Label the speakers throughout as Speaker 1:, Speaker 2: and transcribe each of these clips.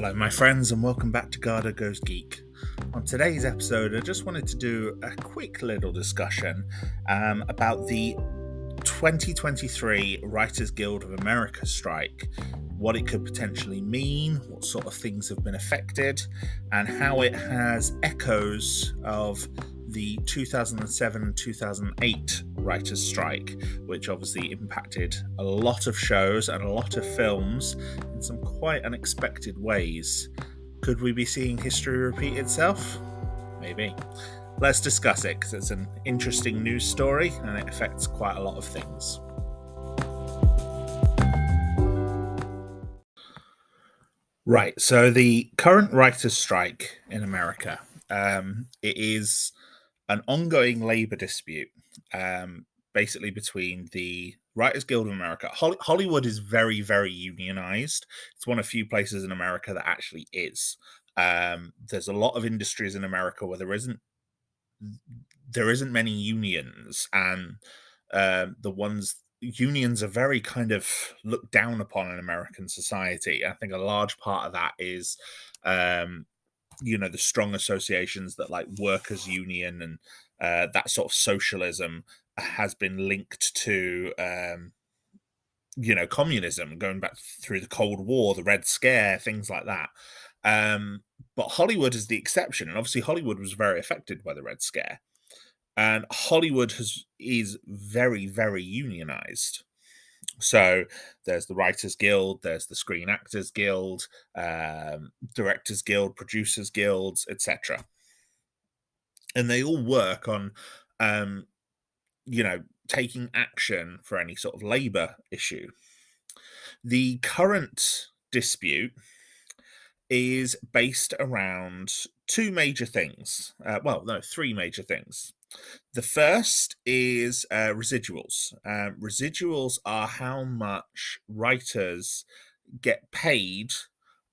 Speaker 1: Hello, my friends, and welcome back to Garhdo Goes Geek. On today's episode, I just wanted to do a quick little discussion about the 2023 Writers Guild of America strike, what it could potentially mean, what sort of things have been affected, and how it has echoes of the 2007 2008 writers' strike, which obviously impacted a lot of shows and a lot of films in some quite unexpected ways. Could we be seeing history repeat itself? Maybe. Let's discuss it because it's an interesting news story and it affects quite a lot of things. Right, so the current writers' strike in America, it is an ongoing labor dispute, basically between the Writers Guild of America. Hollywood is very, very unionized. It's one of few places in America that actually is. There's a lot of industries in America where there isn't many unions, and the ones unions are very kind of looked down upon in American society. I think a large part of that is um, the strong associations that like workers union and that sort of socialism has been linked to communism going back through the Cold War, the Red Scare, things like that. But Hollywood is the exception, and obviously Hollywood was very affected by the Red Scare, and Hollywood is very, very unionized. So there's the Writers Guild, there's the Screen Actors Guild, Directors Guild, Producers Guilds, etc. And they all work on, um, taking action for any sort of labor issue. The current dispute is based around two major things. Well, no, three major things. The first is residuals. Residuals are how much writers get paid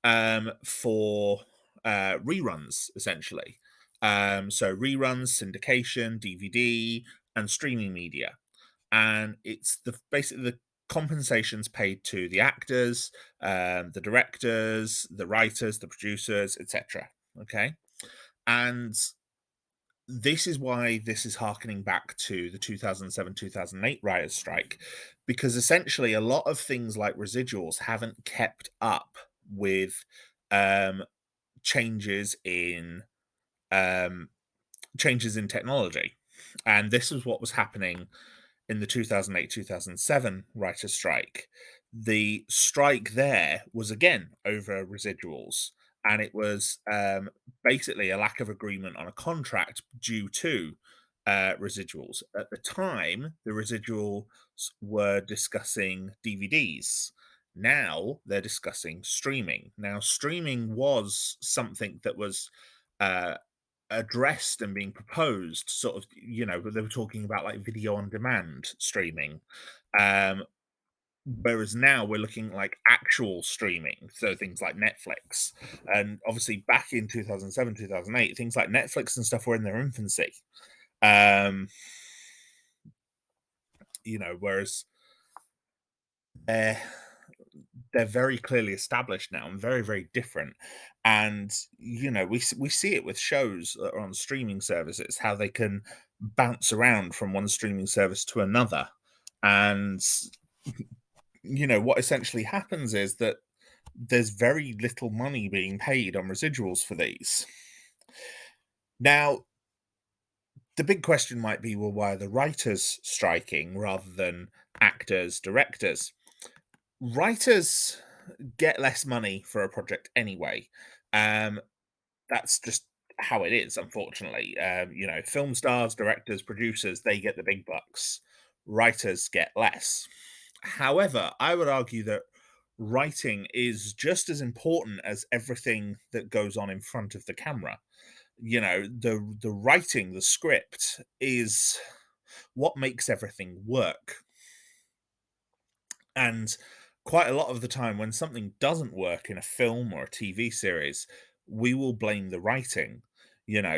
Speaker 1: for reruns, essentially. So reruns, syndication, DVD, and streaming media, and it's basically the compensations paid to the actors, the directors, the writers, the producers, etc. Okay, and this is why this is harkening back to the 2007 2008 writers' strike, because essentially a lot of things like residuals haven't kept up with um, changes in um, changes in technology, and this is what was happening in the 2008 2007 writers' strike. The strike there was again over residuals, and it was basically a lack of agreement on a contract due to residuals. At the time, the residuals were discussing DVDs. Now they're discussing streaming. Now, streaming was something that was uh, addressed and being proposed, sort of, they were talking about like video on demand streaming. Um, Whereas now we're looking like actual streaming, so things like Netflix. And obviously back in 2007, 2008, things like Netflix and stuff were in their infancy. Um, whereas they're they're very clearly established now and very, very different. And we see it with shows that are on streaming services, how they can bounce around from one streaming service to another. And what essentially happens is that there's very little money being paid on residuals for these. Now, the big question might be, well, why are the writers striking rather than actors, directors? Writers get less money for a project anyway. Um, that's just how it is, unfortunately. Film stars, directors, producers, they get the big bucks. Writers get less. However, I would argue that writing is just as important as everything that goes on in front of the camera. The writing, the script is what makes everything work. And quite a lot of the time, when something doesn't work in a film or a TV series, we will blame the writing.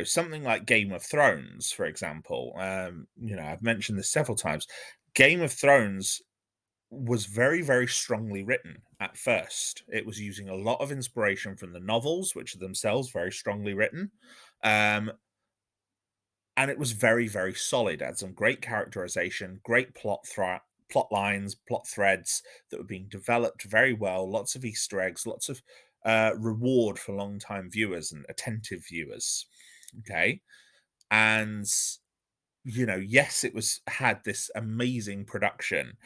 Speaker 1: Something like Game of Thrones, for example. I've mentioned this several times. Game of Thrones was very, very strongly written at first. It was using a lot of inspiration from the novels, which are themselves very strongly written. Um, and it was very, very solid. It had some great characterization, great plot lines, plot threads that were being developed very well, lots of Easter eggs, lots of reward for long-time viewers and attentive viewers. Okay. And yes, it was had this amazing production,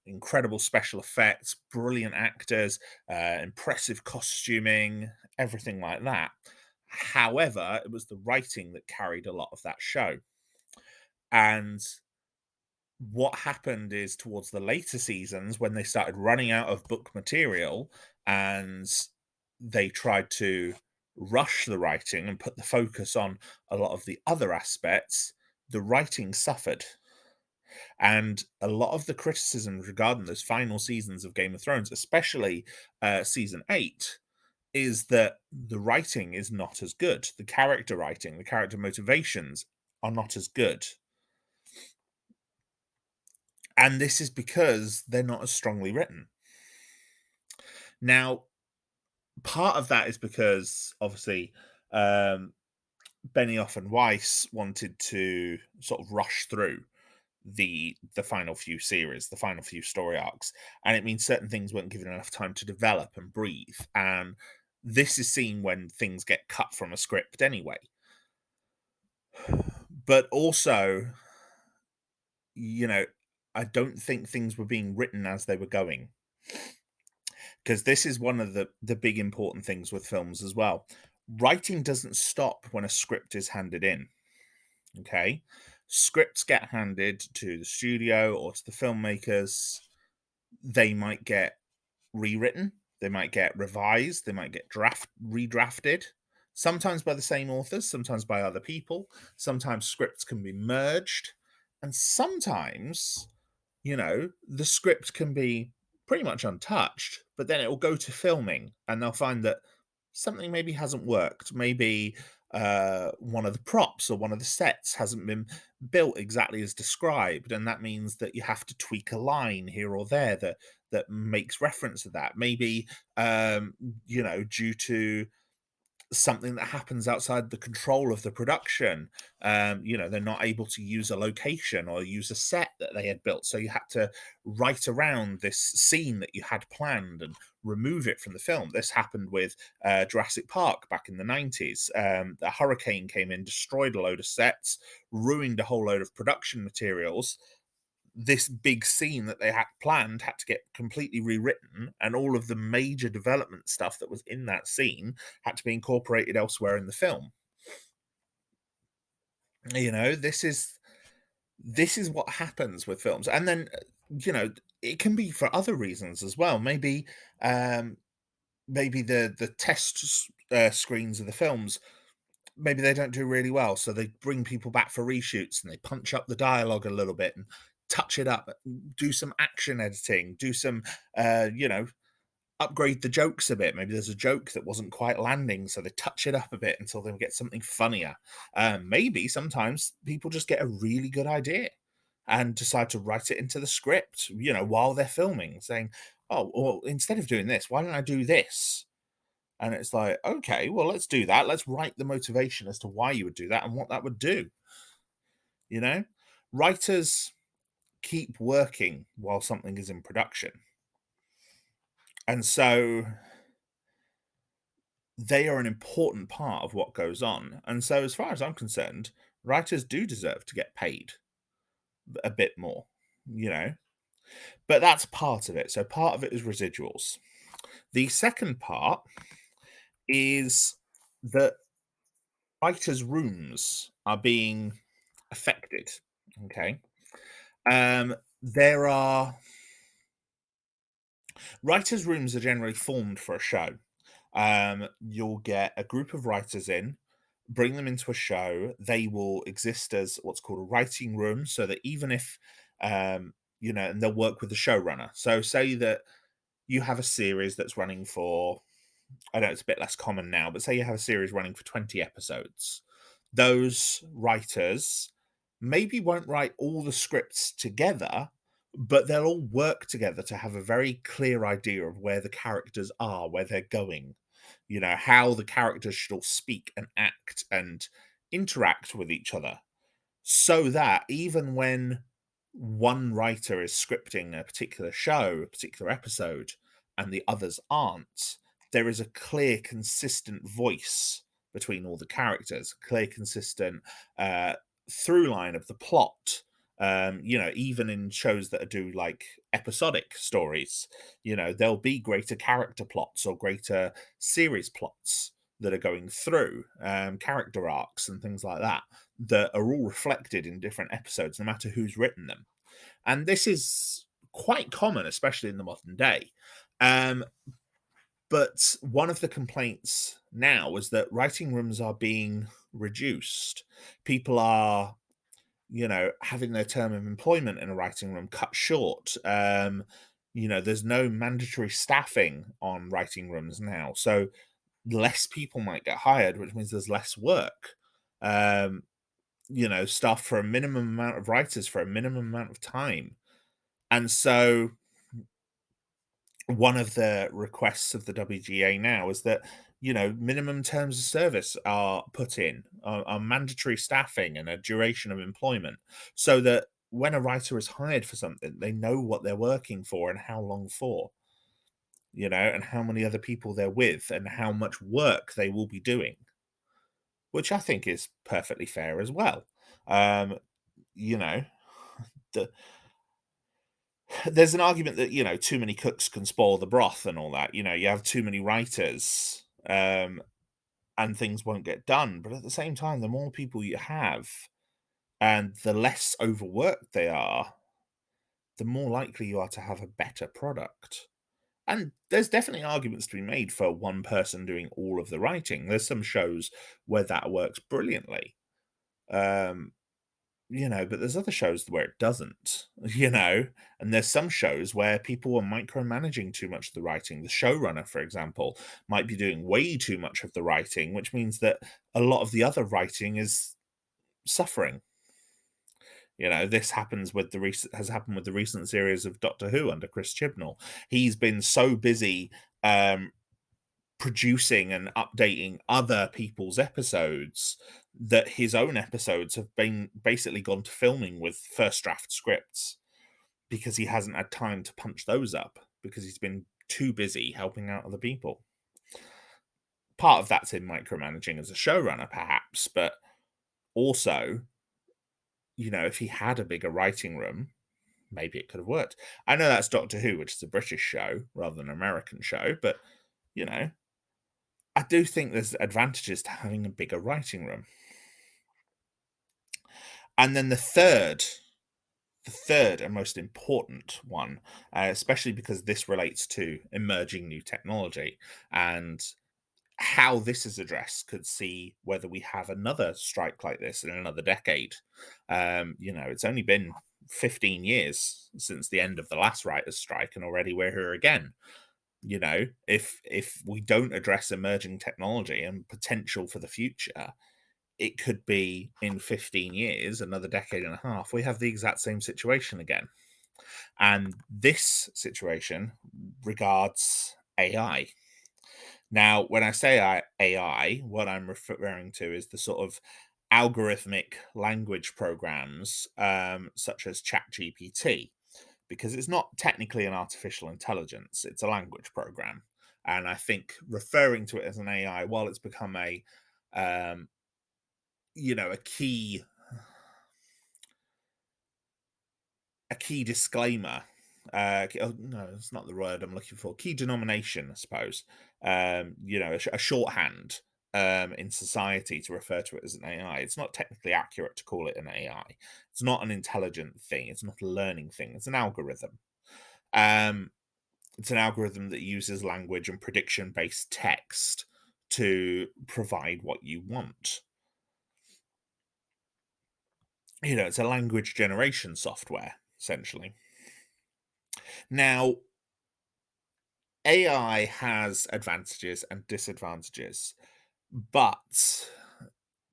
Speaker 1: incredible special effects, brilliant actors, impressive costuming, everything like that. However, it was the writing that carried a lot of that show. And what happened is towards the later seasons, when they started running out of book material and they tried to rush the writing and put the focus on a lot of the other aspects, the writing suffered. And a lot of the criticisms regarding those final seasons of Game of Thrones, especially season 8, is that the writing is not as good. The character writing, the character motivations are not as good. And this is because they're not as strongly written. Now, part of that is because obviously um, Benioff and Weiss wanted to sort of rush through the final few series, the final few story arcs, and it means certain things weren't given enough time to develop and breathe. And this is seen when things get cut from a script anyway. But also, you know, I don't think things were being written as they were going, because this is one of the big important things with films as well. Writing doesn't stop when a script is handed in. Okay, scripts get handed to the studio or to the filmmakers. They might get rewritten, they might get revised, they might get redrafted, sometimes by the same authors, sometimes by other people, sometimes scripts can be merged, and sometimes, the script can be pretty much untouched, but then it will go to filming and they'll find that something maybe hasn't worked. Maybe one of the props or one of the sets hasn't been built exactly as described, and that means that you have to tweak a line here or there that makes reference to that. Maybe due to something that happens outside the control of the production. They're not able to use a location or use a set that they had built. So you had to write around this scene that you had planned and remove it from the film. This happened with Jurassic Park back in the 90s. The hurricane came in, destroyed a load of sets, ruined a whole load of production materials. This big scene that they had planned had to get completely rewritten, and all of the major development stuff that was in that scene had to be incorporated elsewhere in the film. This is what happens with films. And then it can be for other reasons as well. Um maybe the test screens of the films, maybe they don't do really well, so they bring people back for reshoots and they punch up the dialogue a little bit and touch it up, do some action editing, do some upgrade the jokes a bit. Maybe there's a joke that wasn't quite landing, so they touch it up a bit until they get something funnier. Maybe sometimes people just get a really good idea and decide to write it into the script, while they're filming, saying, oh, well, instead of doing this, why don't I do this? And it's like, okay, well, let's do that. Let's write the motivation as to why you would do that and what that would do. You know, writers keep working while something is in production. And so they are an important part of what goes on. And so, as far as I'm concerned, writers do deserve to get paid a bit more, you know, but that's part of it. So, part of it is residuals. The second part is that writers' rooms are being affected. Okay. There are writers' rooms are generally formed for a show. You'll get a group of writers in, bring them into a show. They will exist as what's called a writing room, so that even if and they'll work with the showrunner. So say that you have a series that's running for, I know it's a bit less common now, but say you have a series running for 20 episodes. Those writers maybe won't write all the scripts together, but they'll all work together to have a very clear idea of where the characters are, where they're going, how the characters should all speak and act and interact with each other, so that even when one writer is scripting a particular show, a particular episode, and the others aren't, there is a clear, consistent voice between all the characters, clear, consistent uh, through line of the plot. Even in shows that do like episodic stories, there'll be greater character plots or greater series plots that are going through, character arcs and things like that, that are all reflected in different episodes, no matter who's written them. And this is quite common, especially in the modern day. Um, but one of the complaints now is that writing rooms are being reduced. People are, having their term of employment in a writing room cut short. There's no mandatory staffing on writing rooms now. So less people might get hired, which means there's less work. Um, Staffed for a minimum amount of writers for a minimum amount of time. And so one of the requests of the WGA now is that, minimum terms of service are put in, are mandatory staffing and a duration of employment, so that when a writer is hired for something, they know what they're working for and how long for, and how many other people they're with and how much work they will be doing, which I think is perfectly fair as well. Um, you know, the there's an argument that, too many cooks can spoil the broth and all that. You have too many writers, and things won't get done. But at the same time, the more people you have and the less overworked they are, the more likely you are to have a better product. And there's definitely arguments to be made for one person doing all of the writing. There's some shows where that works brilliantly. Um, but there's other shows where it doesn't, and there's some shows where people are micromanaging too much of the writing. The showrunner, for example, might be doing way too much of the writing, which means that a lot of the other writing is suffering. This happens with the recent has happened with the recent series of Doctor Who under Chris Chibnall. He's been so busy um, producing and updating other people's episodes that his own episodes have been basically gone to filming with first draft scripts because he hasn't had time to punch those up because he's been too busy helping out other people. Part of that's in micromanaging as a showrunner, perhaps, but also, if he had a bigger writing room, maybe it could have worked. I know that's Doctor Who, which is a British show rather than an American show, but you know, I do think there's advantages to having a bigger writing room. And then the third and most important one, especially because this relates to emerging new technology and how this is addressed could see whether we have another strike like this in another decade. It's only been 15 years since the end of the last writers' strike, and already we're here again. If we don't address emerging technology and potential for the future, it could be in 15 years, another decade and a half, we have the exact same situation again. And this situation regards AI. Now, when I say AI, what I'm referring to is the sort of algorithmic language programs, such as ChatGPT, because it's not technically an artificial intelligence, it's a language program. And I think referring to it as an AI, while it's become um, a key disclaimer. No, it's not the word I'm looking for. Key denomination, I suppose. A shorthand in society to refer to it as an AI. It's not technically accurate to call it an AI. It's not an intelligent thing. It's not a learning thing. It's an algorithm. Um, it's an algorithm that uses language and prediction based text to provide what you want. It's a language generation software, essentially. Now, AI has advantages and disadvantages, but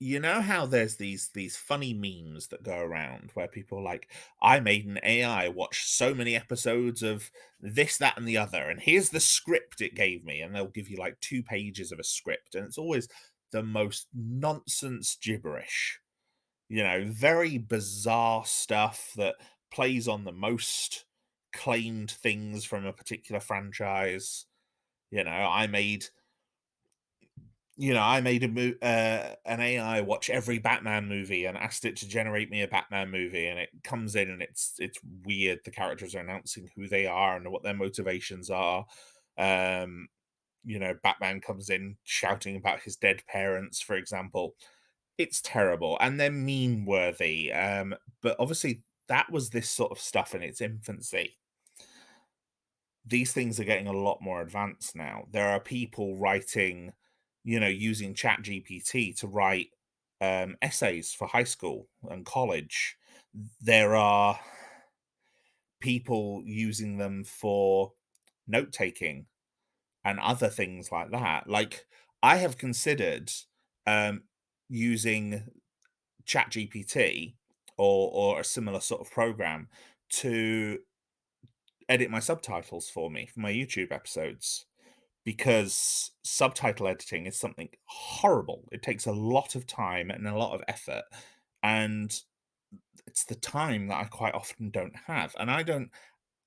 Speaker 1: You know how there's these funny memes that go around where people are like, I made an AI watch so many episodes of this, that, and the other, and here's the script it gave me, and they'll give you like 2 pages of a script, and it's always the most nonsense gibberish. Very bizarre stuff that plays on the most claimed things from a particular franchise. You know, I made I made an AI watch every Batman movie and asked it to generate me a Batman movie, and it comes in and it's weird. The characters are announcing who they are and what their motivations are. Um, Batman comes in shouting about his dead parents, for example. It's terrible and they're meme worthy. But obviously that was this sort of stuff in its infancy. These things are getting a lot more advanced now. There are people writing, using Chat GPT to write essays for high school and college. There are people using them for note taking and other things like that. Like, I have considered um, using Chat GPT or a similar sort of program to edit my subtitles for me for my YouTube episodes, because subtitle editing is something horrible. It takes a lot of time and a lot of effort, and it's the time that I quite often don't have. And I don't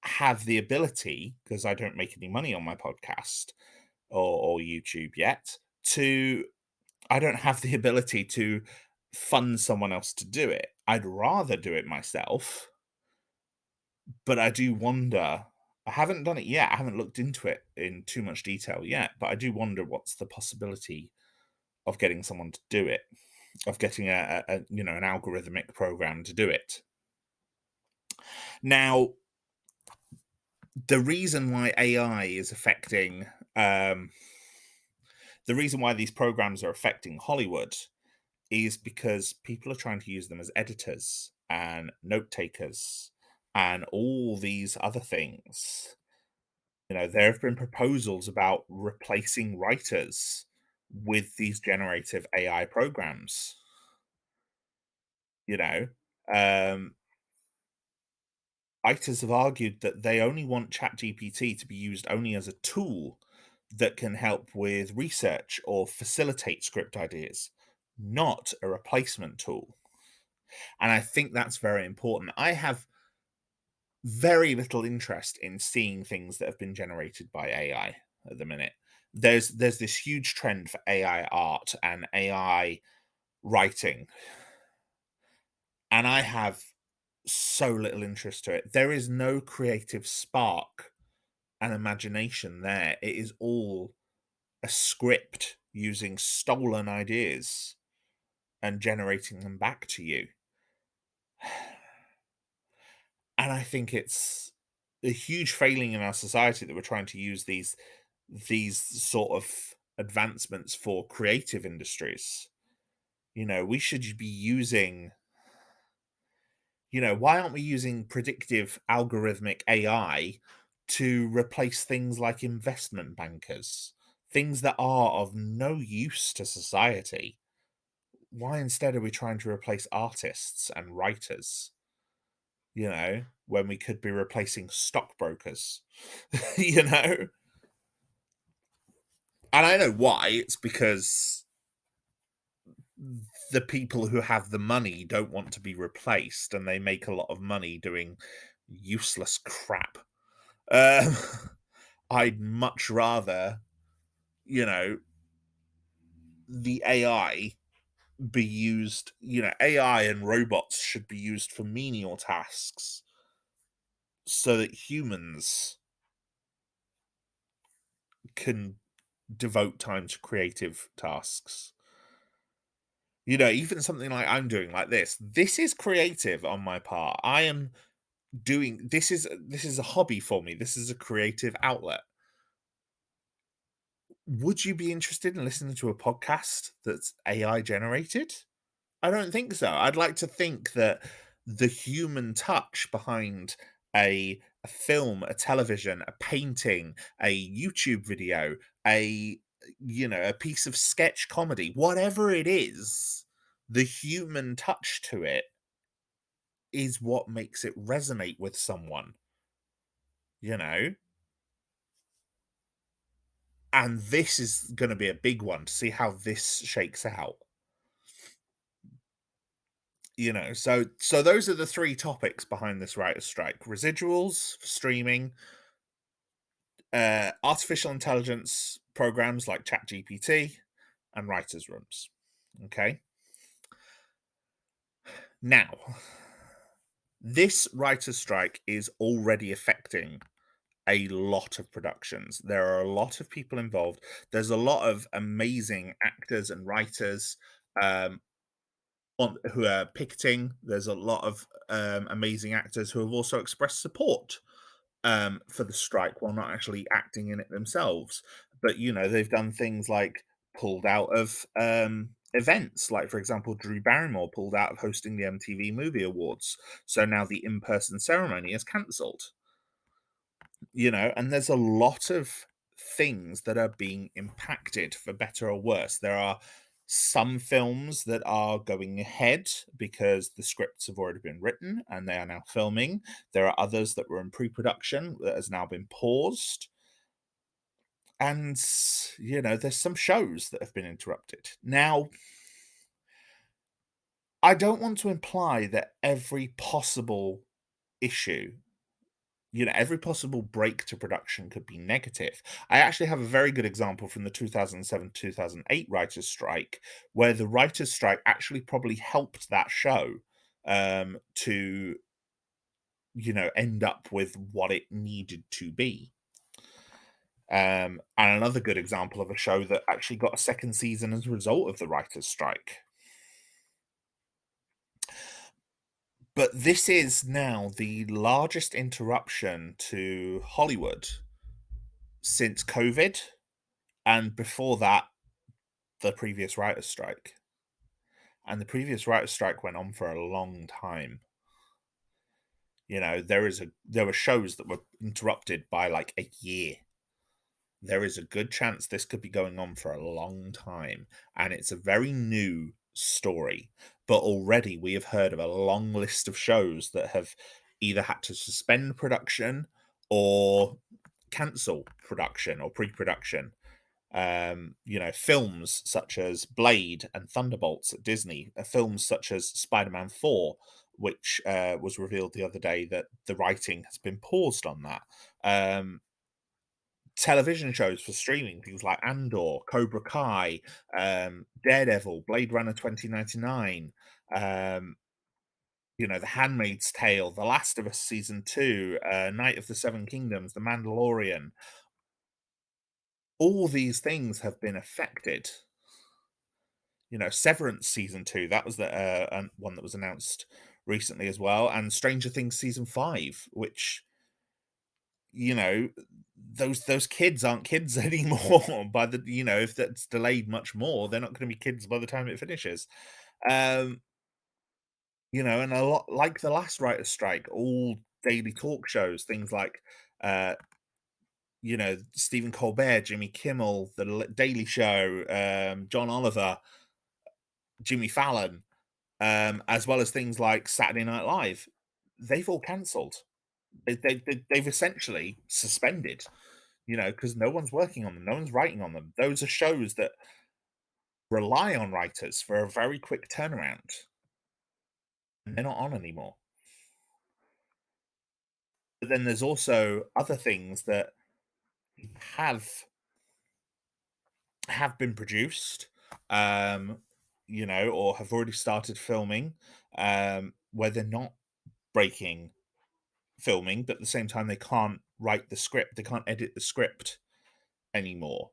Speaker 1: have the ability, because I don't make any money on my podcast or YouTube yet, to I don't have the ability to fund someone else to do it. I'd rather do it myself, but I do wonder. I haven't done it yet. I haven't looked into it in too much detail yet, but I do wonder what's the possibility of getting someone to do it, of getting an algorithmic program to do it. Now, the reason why AI is affecting, um, the reason why these programs are affecting Hollywood is because people are trying to use them as editors and note takers and all these other things. There have been proposals about replacing writers with these generative AI programs. You know, um, Writers have argued that they only want ChatGPT to be used only as a tool that can help with research or facilitate script ideas, not a replacement tool. And I think that's very important. I have very little interest in seeing things that have been generated by AI at the minute. There's this huge trend for AI art and AI writing, and I have so little interest to it. There is no creative spark and imagination there. It is all a script using stolen ideas and generating them back to you. And I think it's a huge failing in our society that we're trying to use these sort of advancements for creative industries. We should be using, why aren't we using predictive algorithmic AI to replace things like investment bankers, things that are of no use to society? Why instead are we trying to replace artists and writers, when we could be replacing stockbrokers, you know? And I know why. It's because the people who have the money don't want to be replaced, and they make a lot of money doing useless crap. Um, I'd much rather, you know, the AI be used, AI and robots should be used for menial tasks so that humans can devote time to creative tasks. Even something like I'm doing like this. This is creative on my part. I am doing this is a hobby for me. This is a creative outlet. Would you be interested in listening to a podcast that's AI generated? I don't think so. I'd like to think that the human touch behind a film, a television, a painting, a YouTube video, a piece of sketch comedy, whatever it is, The human touch to it is what makes it resonate with someone, you know? And this is gonna be a big one to see how this shakes out, so those are the 3 topics behind this writers' strike: residuals for streaming, artificial intelligence programs like ChatGPT, and writers' rooms, okay? Now, this writers' strike is already affecting a lot of productions. There are a lot of people involved. There's a lot of amazing actors and writers, um, who are picketing. There's a lot of amazing actors who have also expressed support for the strike while not actually acting in it themselves. But they've done things like pulled out of events. Like, for example, Drew Barrymore pulled out of hosting the MTV Movie Awards. So now the in-person ceremony is cancelled. And there's a lot of things that are being impacted for better or worse. There are some films that are going ahead because the scripts have already been written and they are now filming. There are others that were in pre-production that has now been paused. And there's some shows that have been interrupted. Now, I don't want to imply that every possible issue, every possible break to production could be negative. I actually have a very good example from the 2007-2008 writers' strike, where the writers' strike actually probably helped that show to, end up with what it needed to be. And another good example of a show that actually got a second season as a result of the writers' strike. But this is now the largest interruption to Hollywood since COVID, and before that, the previous writers' strike. And the previous writers' strike went on for a long time. There were shows that were interrupted by like a year. There is a good chance this could be going on for a long time, and it's a very new story. But already we have heard of a long list of shows that have either had to suspend production or cancel production or pre-production. Films such as Blade and Thunderbolts at Disney, films such as Spider-Man 4, which was revealed the other day that the writing has been paused on that. Television shows for streaming, things like Andor, Cobra Kai, Daredevil, Blade Runner 2099, The Handmaid's Tale, The Last of Us Season 2, Night of the Seven Kingdoms, The Mandalorian. All these things have been affected. Severance season 2, that was the one that was announced recently as well, and Stranger Things season 5, which, you know, those kids aren't kids anymore by the if that's delayed much more, they're not gonna be kids by the time it finishes. Um, and a lot like the last writer's strike, all daily talk shows, things like, uh, Stephen Colbert, Jimmy Kimmel, The Daily Show, John Oliver, Jimmy Fallon, as well as things like Saturday Night Live, they've all cancelled. They've essentially suspended, because no one's working on them, no one's writing on them. Those are shows that rely on writers for a very quick turnaround, and they're not on anymore. But then there's also other things that have have been produced, um, or have already started filming, where they're not breaking filming, but at the same time they can't write the script, they can't edit the script anymore.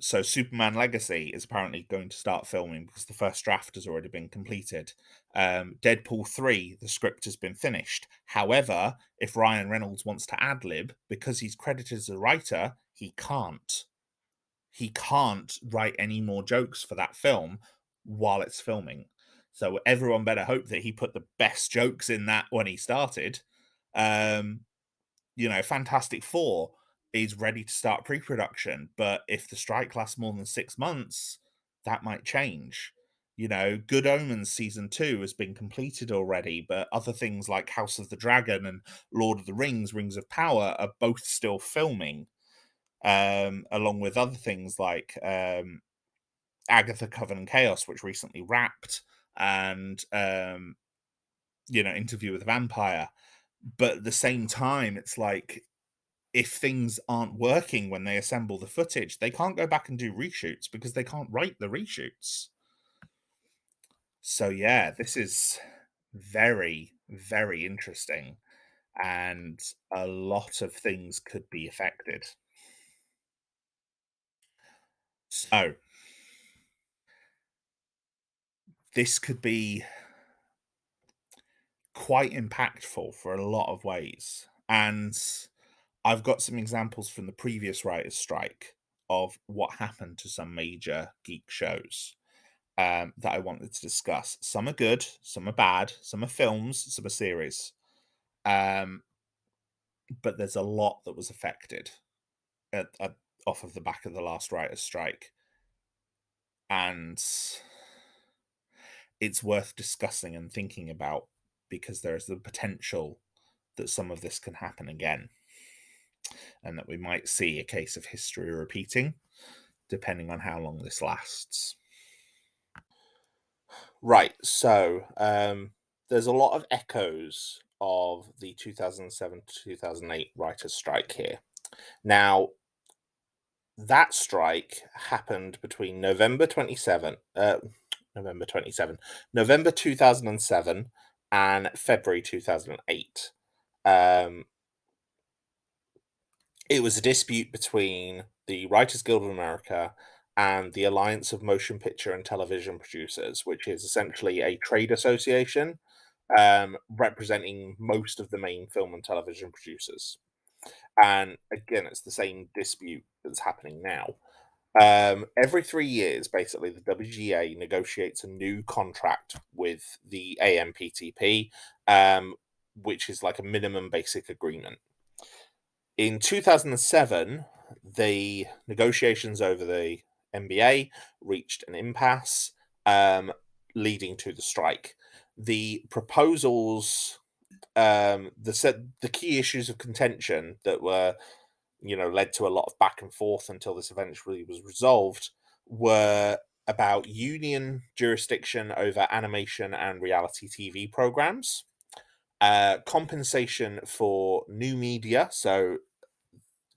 Speaker 1: So Superman Legacy is apparently going to start filming because the first draft has already been completed. Deadpool 3, the script has been finished. However, if Ryan Reynolds wants to ad lib, because he's credited as a writer, he can't. He can't write any more jokes for that film while it's filming. So everyone better hope that he put the best jokes in that when he started. Um, Fantastic Four is ready to start pre-production, but if the strike lasts more than 6 months, that might change. Good Omens season 2 has been completed already, but other things like House of the Dragon and Lord of the Rings, Rings of Power are both still filming, along with other things like Agatha Coven Chaos, which recently wrapped, and Interview with the Vampire. But at the same time, it's like if things aren't working when they assemble the footage, they can't go back and do reshoots because they can't write the reshoots. So yeah, this is very, very interesting, and a lot of things could be affected. So this could be quite impactful for a lot of ways. And I've got some examples from the previous writers' strike of what happened to some major geek shows that I wanted to discuss. Some are good, some are bad, some are films, some are series. Um, but there's a lot that was affected off of the back of the last writers' strike. And it's worth discussing and thinking about because there's the potential that some of this can happen again and that we might see a case of history repeating depending on how long this lasts. Right, so there's a lot of echoes of the 2007 to 2008 writers' strike here. Now, that strike happened between November 27, November 2007 and February 2008. Um, it was a dispute between the Writers Guild of America and the Alliance of Motion Picture and Television Producers, which is essentially a trade association representing most of the main film and television producers. And again, it's the same dispute that's happening now. Every 3 years, basically, the WGA negotiates a new contract with the AMPTP, which is like a minimum basic agreement. In 2007, the negotiations over the NBA reached an impasse, um, leading to the strike. The proposals, the key issues of contention that were led to a lot of back and forth until this eventually was resolved were about union jurisdiction over animation and reality TV programs, compensation for new media, so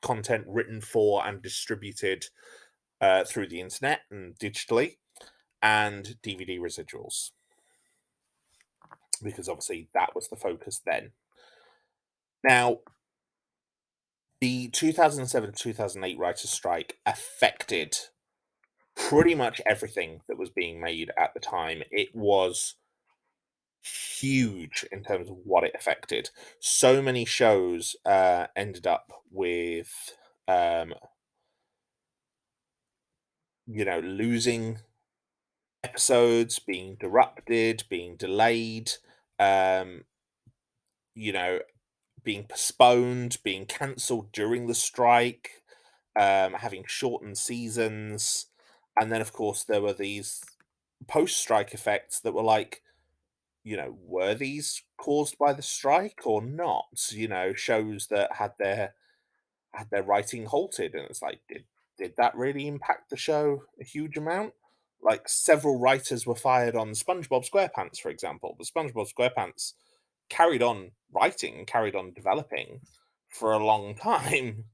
Speaker 1: content written for and distributed through the internet and digitally, and DVD residuals, because obviously that was the focus then. Now, the 2007 2008 writers' strike affected pretty much everything that was being made at the time. It was huge in terms of what it affected. So many shows ended up with, um, losing episodes, being disrupted, being delayed, um, you know, being postponed, being cancelled during the strike, having shortened seasons. And then, of course, there were these post strike effects that were like, were these caused by the strike or not? Shows that had their writing halted, and it's like, did that really impact the show a huge amount? Like several writers were fired on SpongeBob SquarePants, for example. But SpongeBob SquarePants carried on writing, carried on developing for a long time,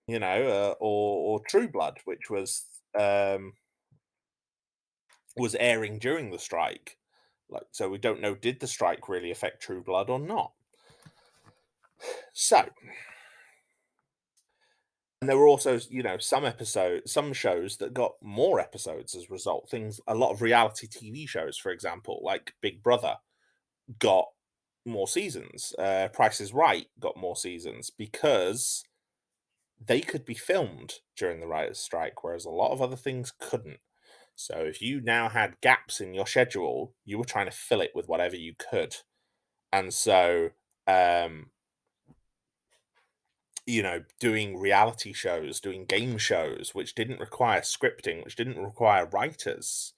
Speaker 1: or True Blood, which was airing during the strike. Like, so we don't know, did the strike really affect True Blood or not? So, and there were also, some shows that got more episodes as a result. A lot of reality TV shows, for example, like Big Brother, got more seasons. Price is Right got more seasons because they could be filmed during the writers' strike, whereas a lot of other things couldn't. So if you now had gaps in your schedule, you were trying to fill it with whatever you could. And so, um, doing reality shows, doing game shows, which didn't require scripting, which didn't require writers,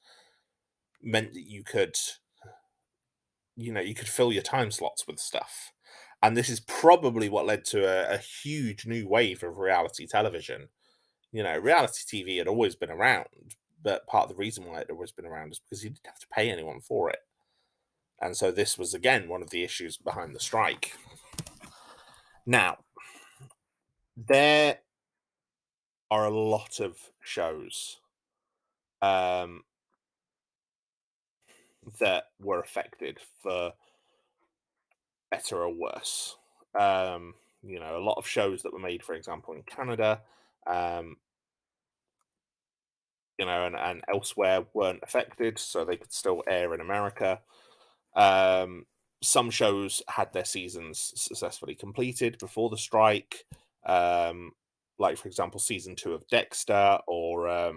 Speaker 1: meant that you could fill your time slots with stuff. And this is probably what led to a huge new wave of reality television. Reality TV had always been around, but part of the reason why it had always been around is because you didn't have to pay anyone for it. And so this was again one of the issues behind the strike. Now, there are a lot of shows um, that were affected for better or worse. Um, a lot of shows that were made, for example, in Canada, um, and elsewhere weren't affected, so they could still air in America. Um, some shows had their seasons successfully completed before the strike, um, like, for example, season 2 of Dexter or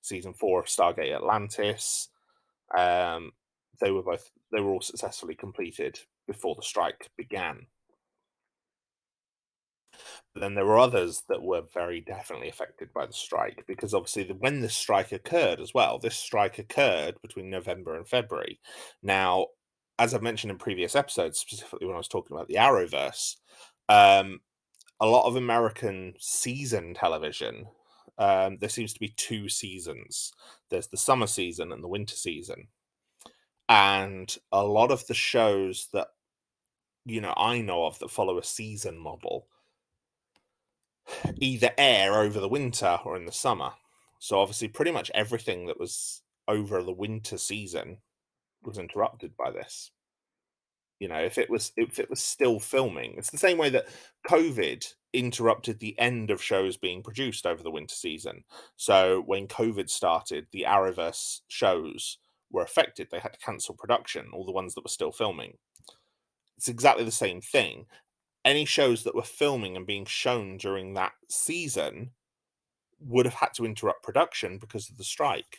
Speaker 1: season 4 of Stargate Atlantis. Um, they were all successfully completed before the strike began. But then there were others that were very definitely affected by the strike because obviously when this strike occurred as well, this strike occurred between November and February. Now, as I've mentioned in previous episodes, specifically when I was talking about the Arrowverse, um, a lot of American season television, there seems to be two seasons. There's the summer season and the winter season. And a lot of the shows that I know of that follow a season model either air over the winter or in the summer. So obviously, pretty much everything that was over the winter season was interrupted by this. If it was still filming, it's the same way that COVID interrupted the end of shows being produced over the winter season. So when COVID started, the Arrowverse shows were affected. They had to cancel production, all the ones that were still filming. It's exactly the same thing. Any shows that were filming and being shown during that season would have had to interrupt production because of the strike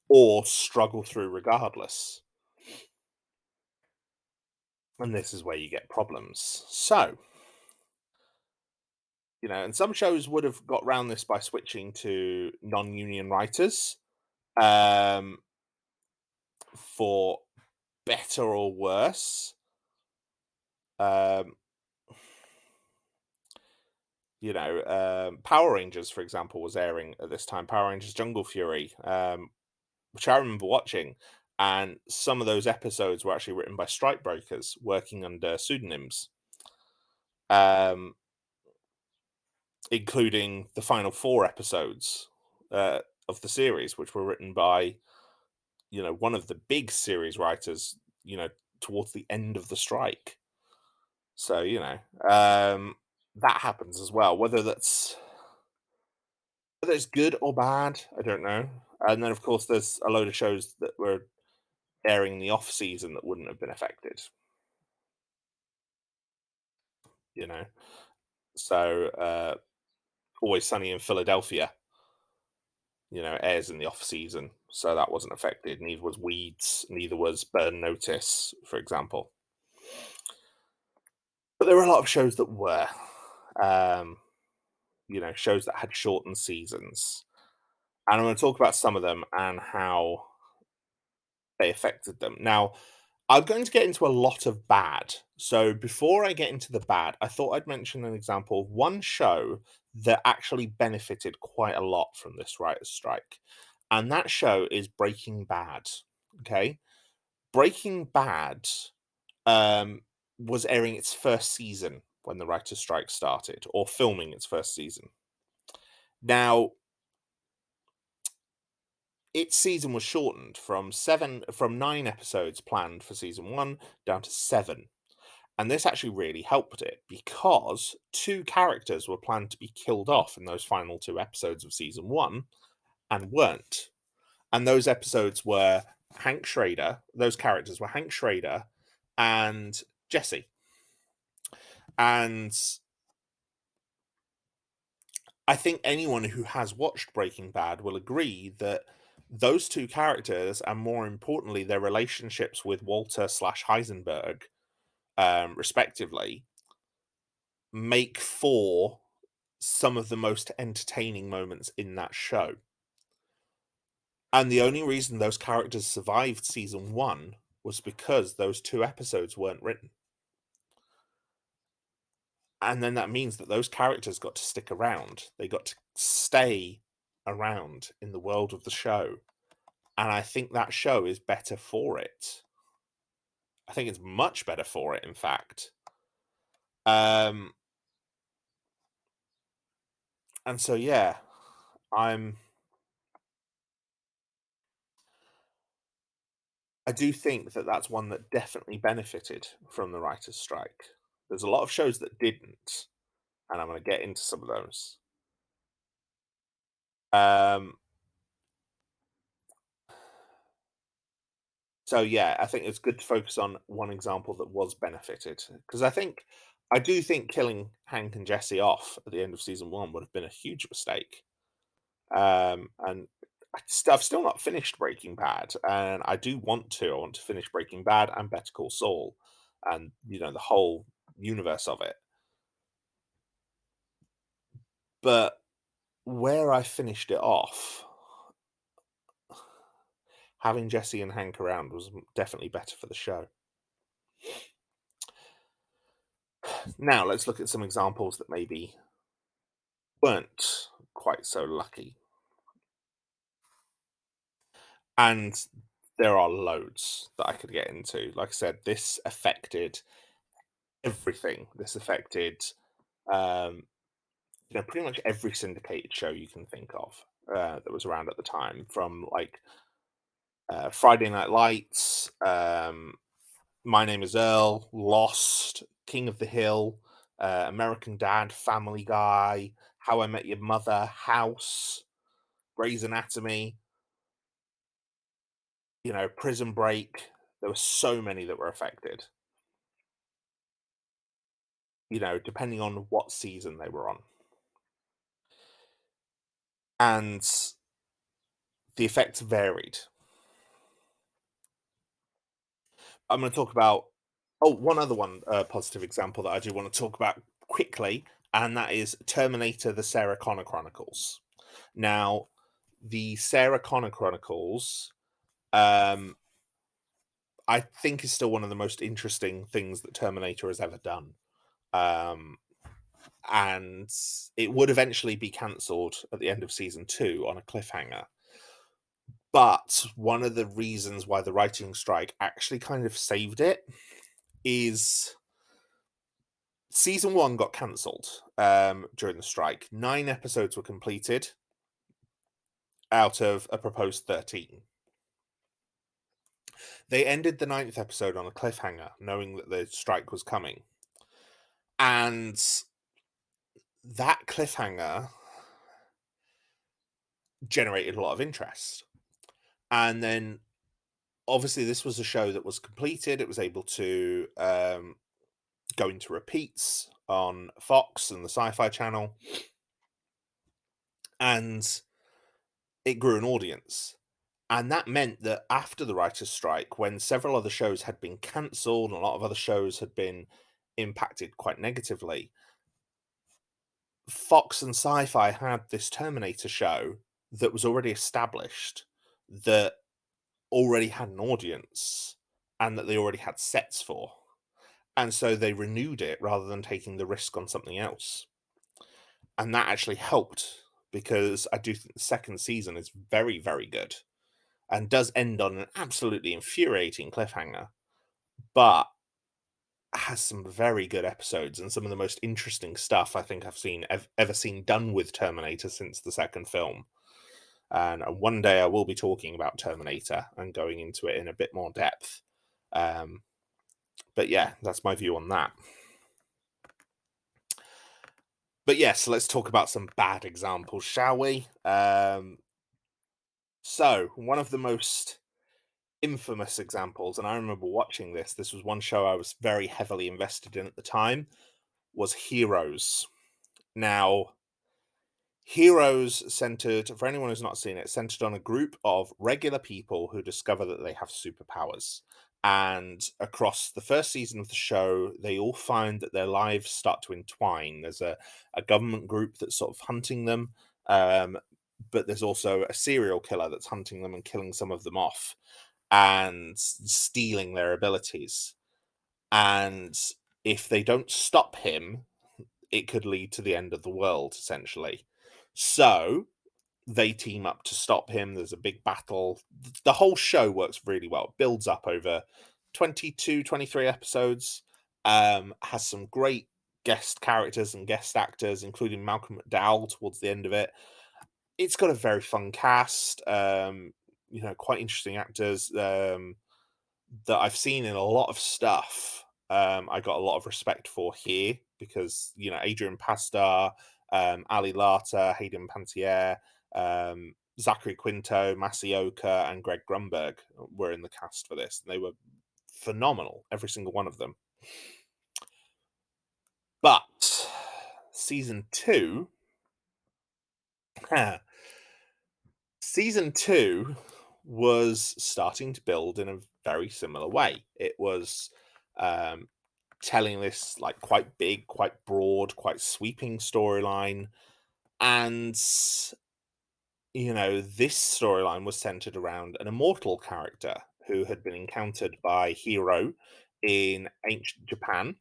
Speaker 1: or struggle through regardless. And this is where you get problems. So, and some shows would have got around this by switching to non-union writers, um, for better or worse. Um, Power Rangers, for example, was airing at this time. Power Rangers Jungle Fury, which I remember watching, and some of those episodes were actually written by strikebreakers working under pseudonyms, um, including the final 4 episodes uh, of the series, which were written by one of the big series writers, you know, towards the end of the strike. So that happens as well. Whether it's good or bad, I don't know. And then of course there's a load of shows that were airing in the off season that wouldn't have been affected. You know, so Always Sunny in Philadelphia, airs in the off season, so that wasn't affected. Neither was Weeds, neither was Burn Notice, for example. But there were a lot of shows that were, um, shows that had shortened seasons, and I'm going to talk about some of them and how they affected them. Now, I'm going to get into a lot of bad. So before I get into the bad, I thought I'd mention an example of one show that actually benefited quite a lot from this writer's strike. And that show is Breaking Bad. Okay. Breaking Bad um, was airing its first season when the writer's strike started, or filming its first season. Now, its season was shortened from 9 episodes planned for season one down to 7. And this actually really helped it because 2 characters were planned to be killed off in those final 2 episodes of season 1 and weren't. And those episodes were those characters were Hank Schrader and Jesse. And I think anyone who has watched Breaking Bad will agree that those 2 characters, and more importantly, their relationships with Walter/Heisenberg, respectively, make for some of the most entertaining moments in that show. And the only reason those characters survived season 1 was because those 2 episodes weren't written. And then that means that those characters got to stick around. They got to stay around in the world of the show. And I think that show is better for it. I think it's much better for it, in fact. Um, and so, yeah, I'm I do think that that's one that definitely benefited from the writers' strike. There's a lot of shows that didn't, and I'm going to get into some of those. Um, so yeah, I think it's good to focus on one example that was benefited because I do think killing Hank and Jesse off at the end of season 1 would have been a huge mistake. And I've still not finished Breaking Bad, and I do want to. I want to finish Breaking Bad and Better Call Saul, and the whole universe of it. But where I finished it off, having Jesse and Hank around was definitely better for the show. Now let's look at some examples that maybe weren't quite so lucky, and there are loads that I could get into. Like I said, this affected everything. This affected um, pretty much every syndicated show you can think of that was around at the time, from like Friday Night Lights, My Name Is Earl, Lost, King of the Hill, American Dad, Family Guy, How I Met Your Mother, House, Grey's Anatomy, Prison Break. There were so many that were affected, depending on what season they were on. And the effects varied. I'm going to talk about one other one, positive example that I do want to talk about quickly, and that is Terminator: The Sarah Connor Chronicles. Now, the Sarah Connor Chronicles, um, I think, is still one of the most interesting things that Terminator has ever done. Um, and it would eventually be cancelled at the end of season 2 on a cliffhanger. But one of the reasons why the writing strike actually kind of saved it is season 1 got cancelled during the strike. 9 episodes were completed out of a proposed 13. They ended the 9th episode on a cliffhanger, knowing that the strike was coming. And that cliffhanger generated a lot of interest. And then, obviously, this was a show that was completed. It was able to go into repeats on Fox and the Sci-Fi Channel. And it grew an audience. And that meant that after the writers' strike, when several other shows had been cancelled and a lot of other shows had been impacted quite negatively, Fox and Sci-Fi had this Terminator show that was already established, that already had an audience, and that they already had sets for. And so they renewed it rather than taking the risk on something else. And that actually helped, because I do think the second season is very, very good and does end on an absolutely infuriating cliffhanger, but has some very good episodes and some of the most interesting stuff I think I've ever seen done with Terminator since the second film. And one day I will be talking about Terminator and going into it in a bit more depth. But yeah, that's my view on that. But yes, let's talk about some bad examples, shall we? So one of the most infamous examples, and I remember watching this. This was one show I was very heavily invested in at the time. Was Heroes. Now, Heroes centered, for anyone who's not seen it, centered on a group of regular people who discover that they have superpowers. And across the first season of the show, they all find that their lives start to entwine. There's a government group that's sort of hunting them. but there's also a serial killer that's hunting them and killing some of them off and stealing their abilities. And if they don't stop him, it could lead to the end of the world, essentially. So they team up to stop him. There's a big battle. The whole show works really well. It builds up over 22, 23 episodes. Has some great guest characters and guest actors, including Malcolm McDowell towards the end of it. It's got a very fun cast. Quite interesting actors. That I've seen in a lot of stuff. I got a lot of respect for here because Adrian Pastar, Ali Larter, Hayden Pantier, Zachary Quinto, Masioka, and Greg Grunberg were in the cast for this. They were phenomenal, every single one of them. But season two, season two was starting to build in a very similar way. It was um, telling this like quite big, quite broad, quite sweeping storyline. And this storyline was centered around an immortal character who had been encountered by Hero in ancient Japan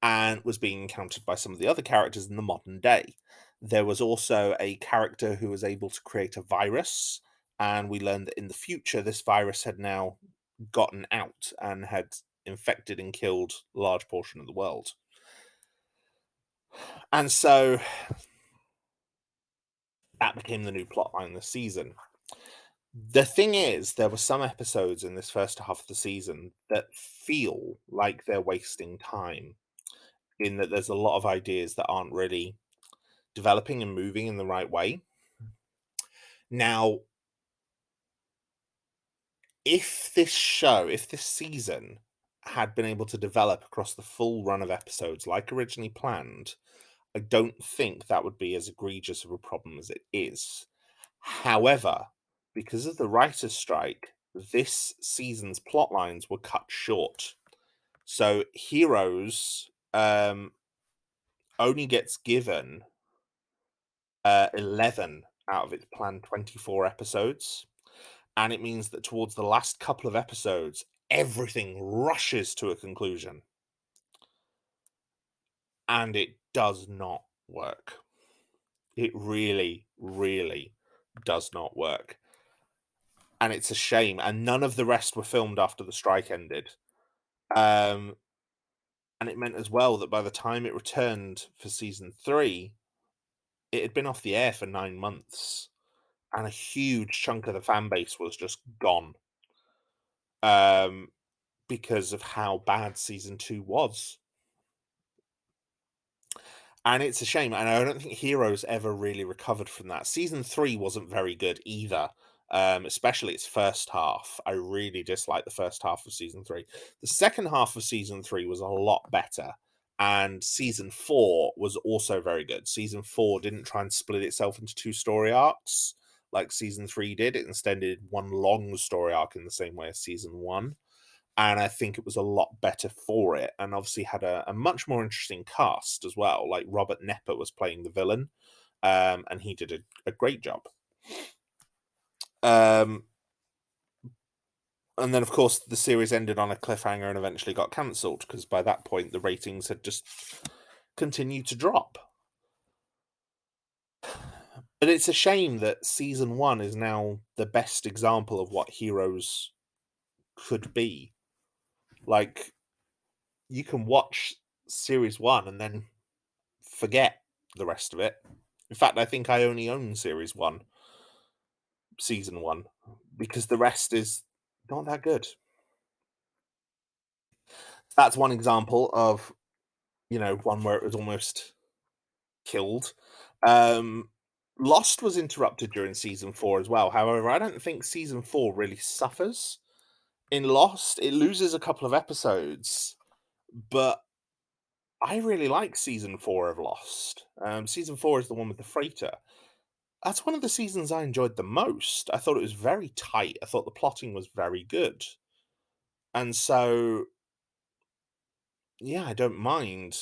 Speaker 1: and was being encountered by some of the other characters in the modern day. There was also a character who was able to create a virus, and we learned that in the future, this virus had now gotten out and had infected and killed a large portion of the world. And so that became the new plotline this season. The thing is, there were some episodes in this first half of the season that feel like they're wasting time, in that there's a lot of ideas that aren't really developing and moving in the right way. Now, if this season had been able to develop across the full run of episodes like originally planned, I don't think that would be as egregious of a problem as it is. However, because of the writer's strike, this season's plot lines were cut short. So Heroes only gets given 11 out of its planned 24 episodes. And it means that towards the last couple of episodes, everything rushes to a conclusion. And it does not work. It really, really does not work. And it's a shame. And none of the rest were filmed after the strike ended. And it meant as well that by the time it returned for season 3, it had been off the air for 9 months. And a huge chunk of the fan base was just gone. Because of how bad season 2 was. And it's a shame, and I don't think Heroes ever really recovered from that. Season 3 wasn't very good either, especially its first half. I really disliked the first half of season 3. The second half of season 3 was a lot better, and season 4 was also very good. Season 4 didn't try and split itself into 2 story arcs like season 3 did. It instead did one long story arc in the same way as season 1. And I think it was a lot better for it, and obviously had a much more interesting cast as well. Like Robert Nepper was playing the villain, and he did a great job. And then, of course, the series ended on a cliffhanger and eventually got cancelled because by that point the ratings had just continued to drop. But it's a shame that season 1 is now the best example of what Heroes could be. Like, you can watch series 1 and then forget the rest of it. In fact, I think I only own series 1, season 1, because the rest is not that good. That's one example of, one where it was almost killed. Um, Lost was interrupted during season 4 as well. However, I don't think season 4 really suffers in Lost. It loses a couple of episodes, but I really like season 4 of Lost. Season 4 is the one with the freighter. That's one of the seasons I enjoyed the most. I thought it was very tight. I thought the plotting was very good. And so, yeah, I don't mind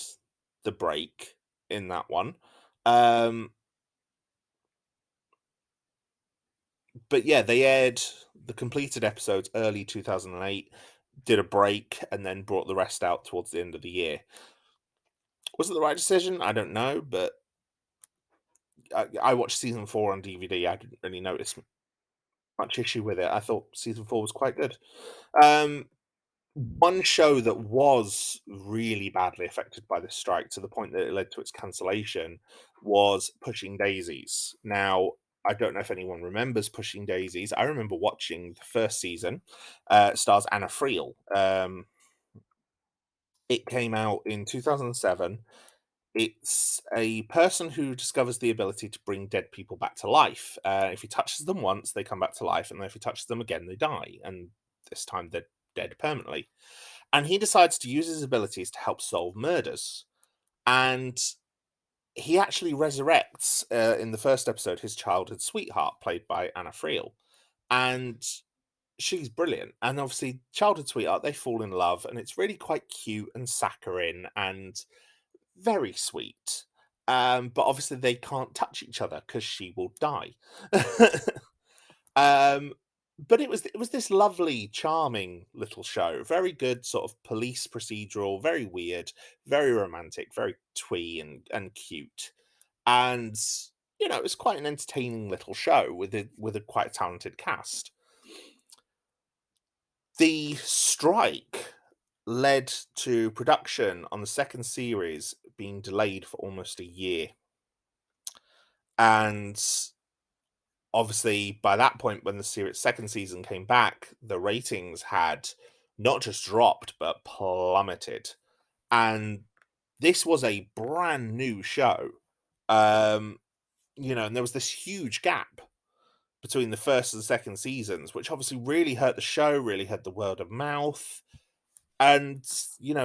Speaker 1: the break in that one. Um, But yeah, they aired the completed episodes early 2008, did a break, and then brought the rest out towards the end of the year. Was it the right decision? I don't know, but I watched season 4 on DVD. I didn't really notice much issue with it. I thought season 4 was quite good. Um, One show that was really badly affected by this strike to the point that it led to its cancellation was Pushing Daisies. Now, I don't know if anyone remembers Pushing Daisies. I remember watching the first season. It stars Anna Friel. It came out in 2007. It's a person who discovers the ability to bring dead people back to life. If he touches them once, they come back to life, and then if he touches them again, they die. And this time they're dead permanently. And he decides to use his abilities to help solve murders. And he actually resurrects in the first episode his childhood sweetheart, played by Anna Friel. And she's brilliant. And obviously, childhood sweetheart, they fall in love, and it's really quite cute and saccharine and very sweet. But obviously, they can't touch each other because she will die. Um, but it was this lovely, charming little show. Very good sort of police procedural, very weird, very romantic, very twee and cute. And it was quite an entertaining little show with a quite talented cast. The strike led to production on the second series being delayed for almost a year. And obviously, by that point, when the second season came back, the ratings had not just dropped but plummeted. And this was a brand new show. Um, and there was this huge gap between the first and second seasons, which obviously really hurt the show, really hurt the word of mouth. And,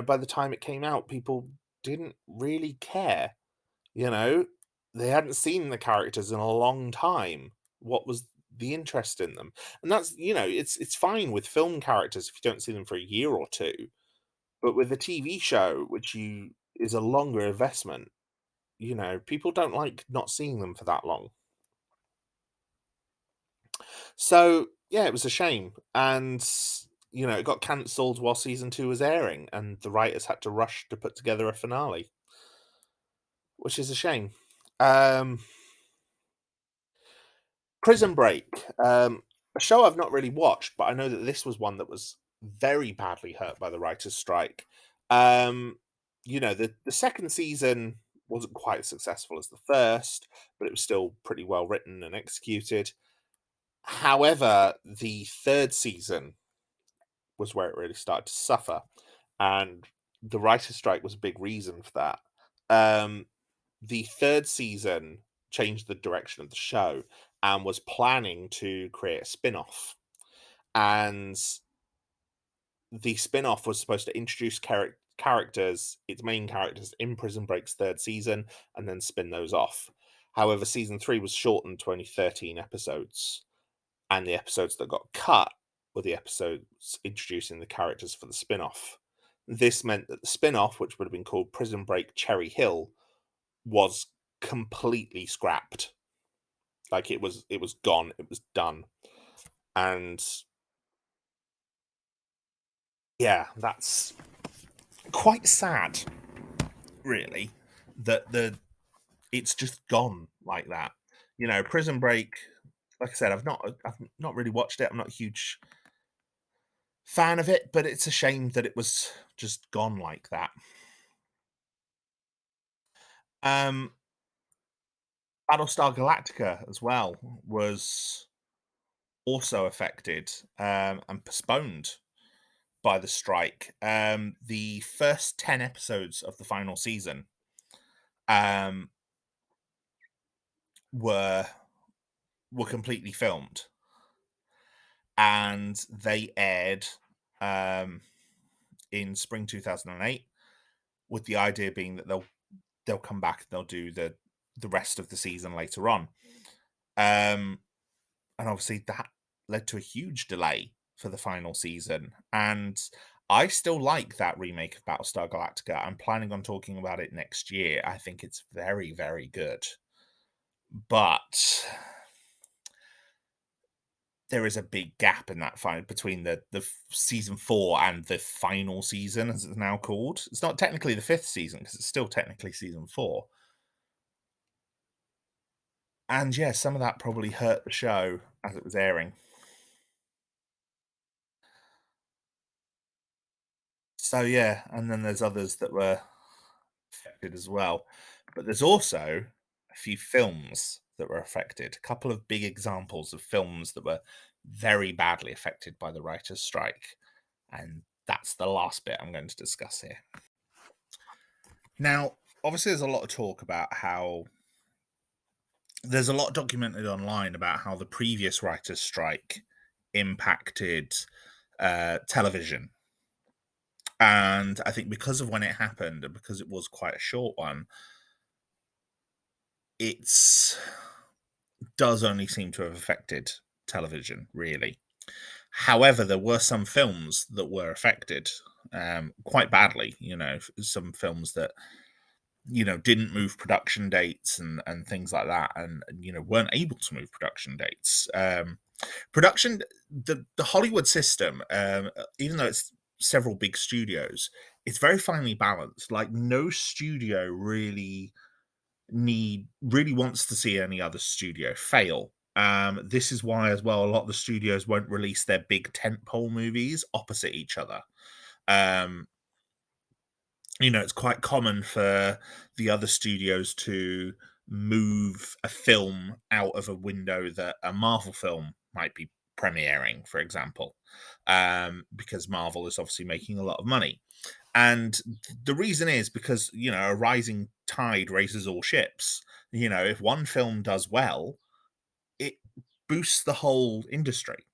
Speaker 1: by the time it came out, people didn't really care. You know, they hadn't seen the characters in a long time. What was the interest in them? And that's, it's fine with film characters if you don't see them for a year or two, but with a TV show, which you is a longer investment, people don't like not seeing them for that long. So yeah, it was a shame, and it got cancelled while season 2 was airing, and the writers had to rush to put together a finale, which is a shame. Um, Prison Break, a show I've not really watched, but I know that this was one that was very badly hurt by the writers' strike. The second season wasn't quite as successful as the first, but it was still pretty well written and executed. However, the third season was where it really started to suffer, and the writers' strike was a big reason for that. Um, the third season changed the direction of the show and was planning to create a spin-off. And the spin-off was supposed to introduce its main characters in Prison Break's third season and then spin those off. However, season 3 was shortened to only 13 episodes, and the episodes that got cut were the episodes introducing the characters for the spin-off. This meant that the spin-off, which would have been called Prison Break Cherry Hill, was completely scrapped. Like it was gone, it was done. And yeah, that's quite sad, really, that it's just gone like that. Prison Break, like I said, I've not really watched it. I'm not a huge fan of it, but it's a shame that it was just gone like that. Um Battlestar Galactica as well was also affected and postponed by the strike. The first 10 episodes of the final season um, were were completely filmed, and they aired um, in spring 2008, with the idea being that they'll come back and they'll do the rest of the season later on. Um, and obviously that led to a huge delay for the final season. And I still like that remake of Battlestar Galactica. I'm planning on talking about it next year. I think it's very, very good. But there is a big gap in that between season 4 and the final season, as it's now called. It's not technically the 5th season because it's still technically season 4. And yeah, some of that probably hurt the show as it was airing. So yeah, and then there's others that were affected as well. But there's also a few films that were affected. A couple of big examples of films that were very badly affected by the writers' strike. And that's the last bit I'm going to discuss here. Now, obviously, there's a lot of talk about how there's a lot documented online about how the previous writers' strike impacted television. And I think because of when it happened and because it was quite a short one, it's does only seem to have affected television, really. However, there were some films that were affected quite badly. Some films that didn't move production dates and things like that, and weren't able to move production dates. Production, the Hollywood system, even though it's several big studios, it's very finely balanced. Like no studio really wants to see any other studio fail. This is why, as well, a lot of the studios won't release their big tentpole movies opposite each other. Um, it's quite common for the other studios to move a film out of a window that a Marvel film might be premiering, for example, because Marvel is obviously making a lot of money. And the reason is because, a rising tide raises all ships. If one film does well, it boosts the whole industry.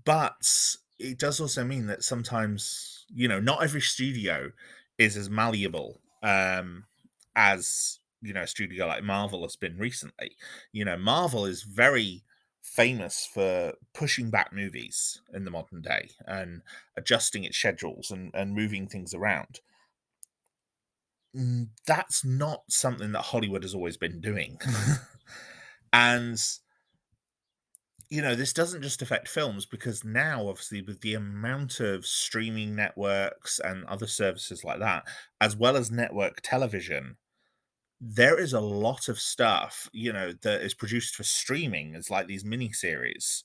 Speaker 1: But it does also mean that sometimes, not every studio is as malleable as, a studio like Marvel has been recently. Marvel is very famous for pushing back movies in the modern day and adjusting its schedules and moving things around. That's not something that Hollywood has always been doing. And this doesn't just affect films because now, obviously, with the amount of streaming networks and other services like that, as well as network television, there is a lot of stuff, that is produced for streaming as like these mini series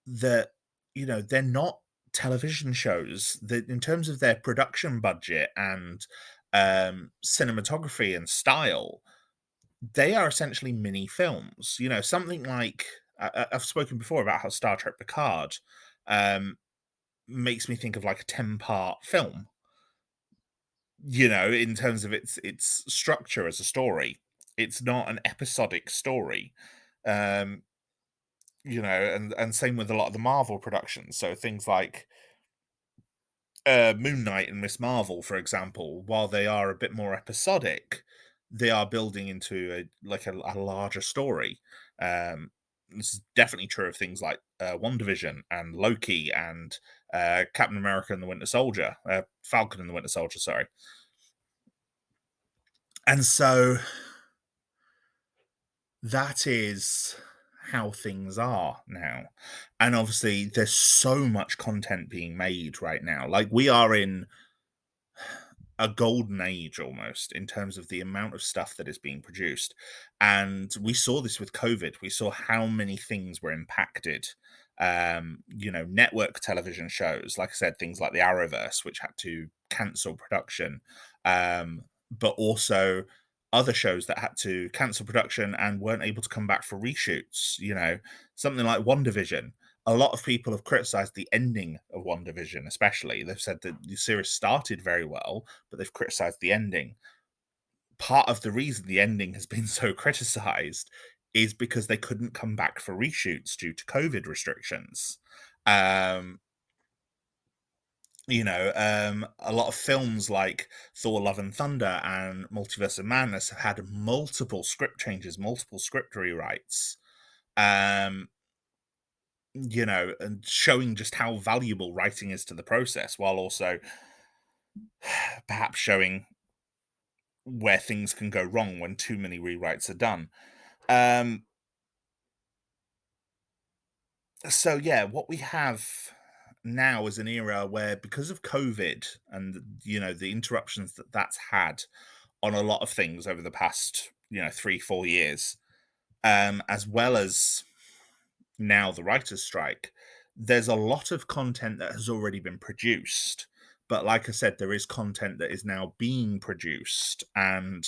Speaker 1: that, they're not television shows that in terms of their production budget and cinematography and style, they are essentially mini films. Something like I've spoken before about how Star Trek Picard um, makes me think of like a 10-part film. In terms of its structure as a story, it's not an episodic story. Um, and same with a lot of the Marvel productions. So things like Moon Knight and Miss Marvel, for example, while they are a bit more episodic, they are building into a larger story. This is definitely true of things like WandaVision and Loki and Captain America and the Winter Soldier, Falcon and the Winter Soldier, sorry. And so that is how things are now. And obviously, there's so much content being made right now. Like, we are in a golden age almost in terms of the amount of stuff that is being produced. And we saw this with COVID. We saw how many things were impacted. Network television shows, like I said, things like the Arrowverse, which had to cancel production, but also other shows that had to cancel production and weren't able to come back for reshoots. Something like WandaVision, a lot of people have criticized the ending of WandaVision, especially. They've said that the series started very well, but they've criticized the ending. Part of the reason the ending has been so criticized is because they couldn't come back for reshoots due to COVID restrictions. Um, a lot of films like Thor Love and Thunder and Multiverse of Madness have had multiple script changes, multiple script rewrites. Um, and showing just how valuable writing is to the process, while also perhaps showing where things can go wrong when too many rewrites are done. Um, So yeah, what we have now is an era where, because of COVID and the interruptions that that's had on a lot of things over the past 3-4 years, as well as now the writers' strike, there's a lot of content that has already been produced. But like I said, there is content that is now being produced, and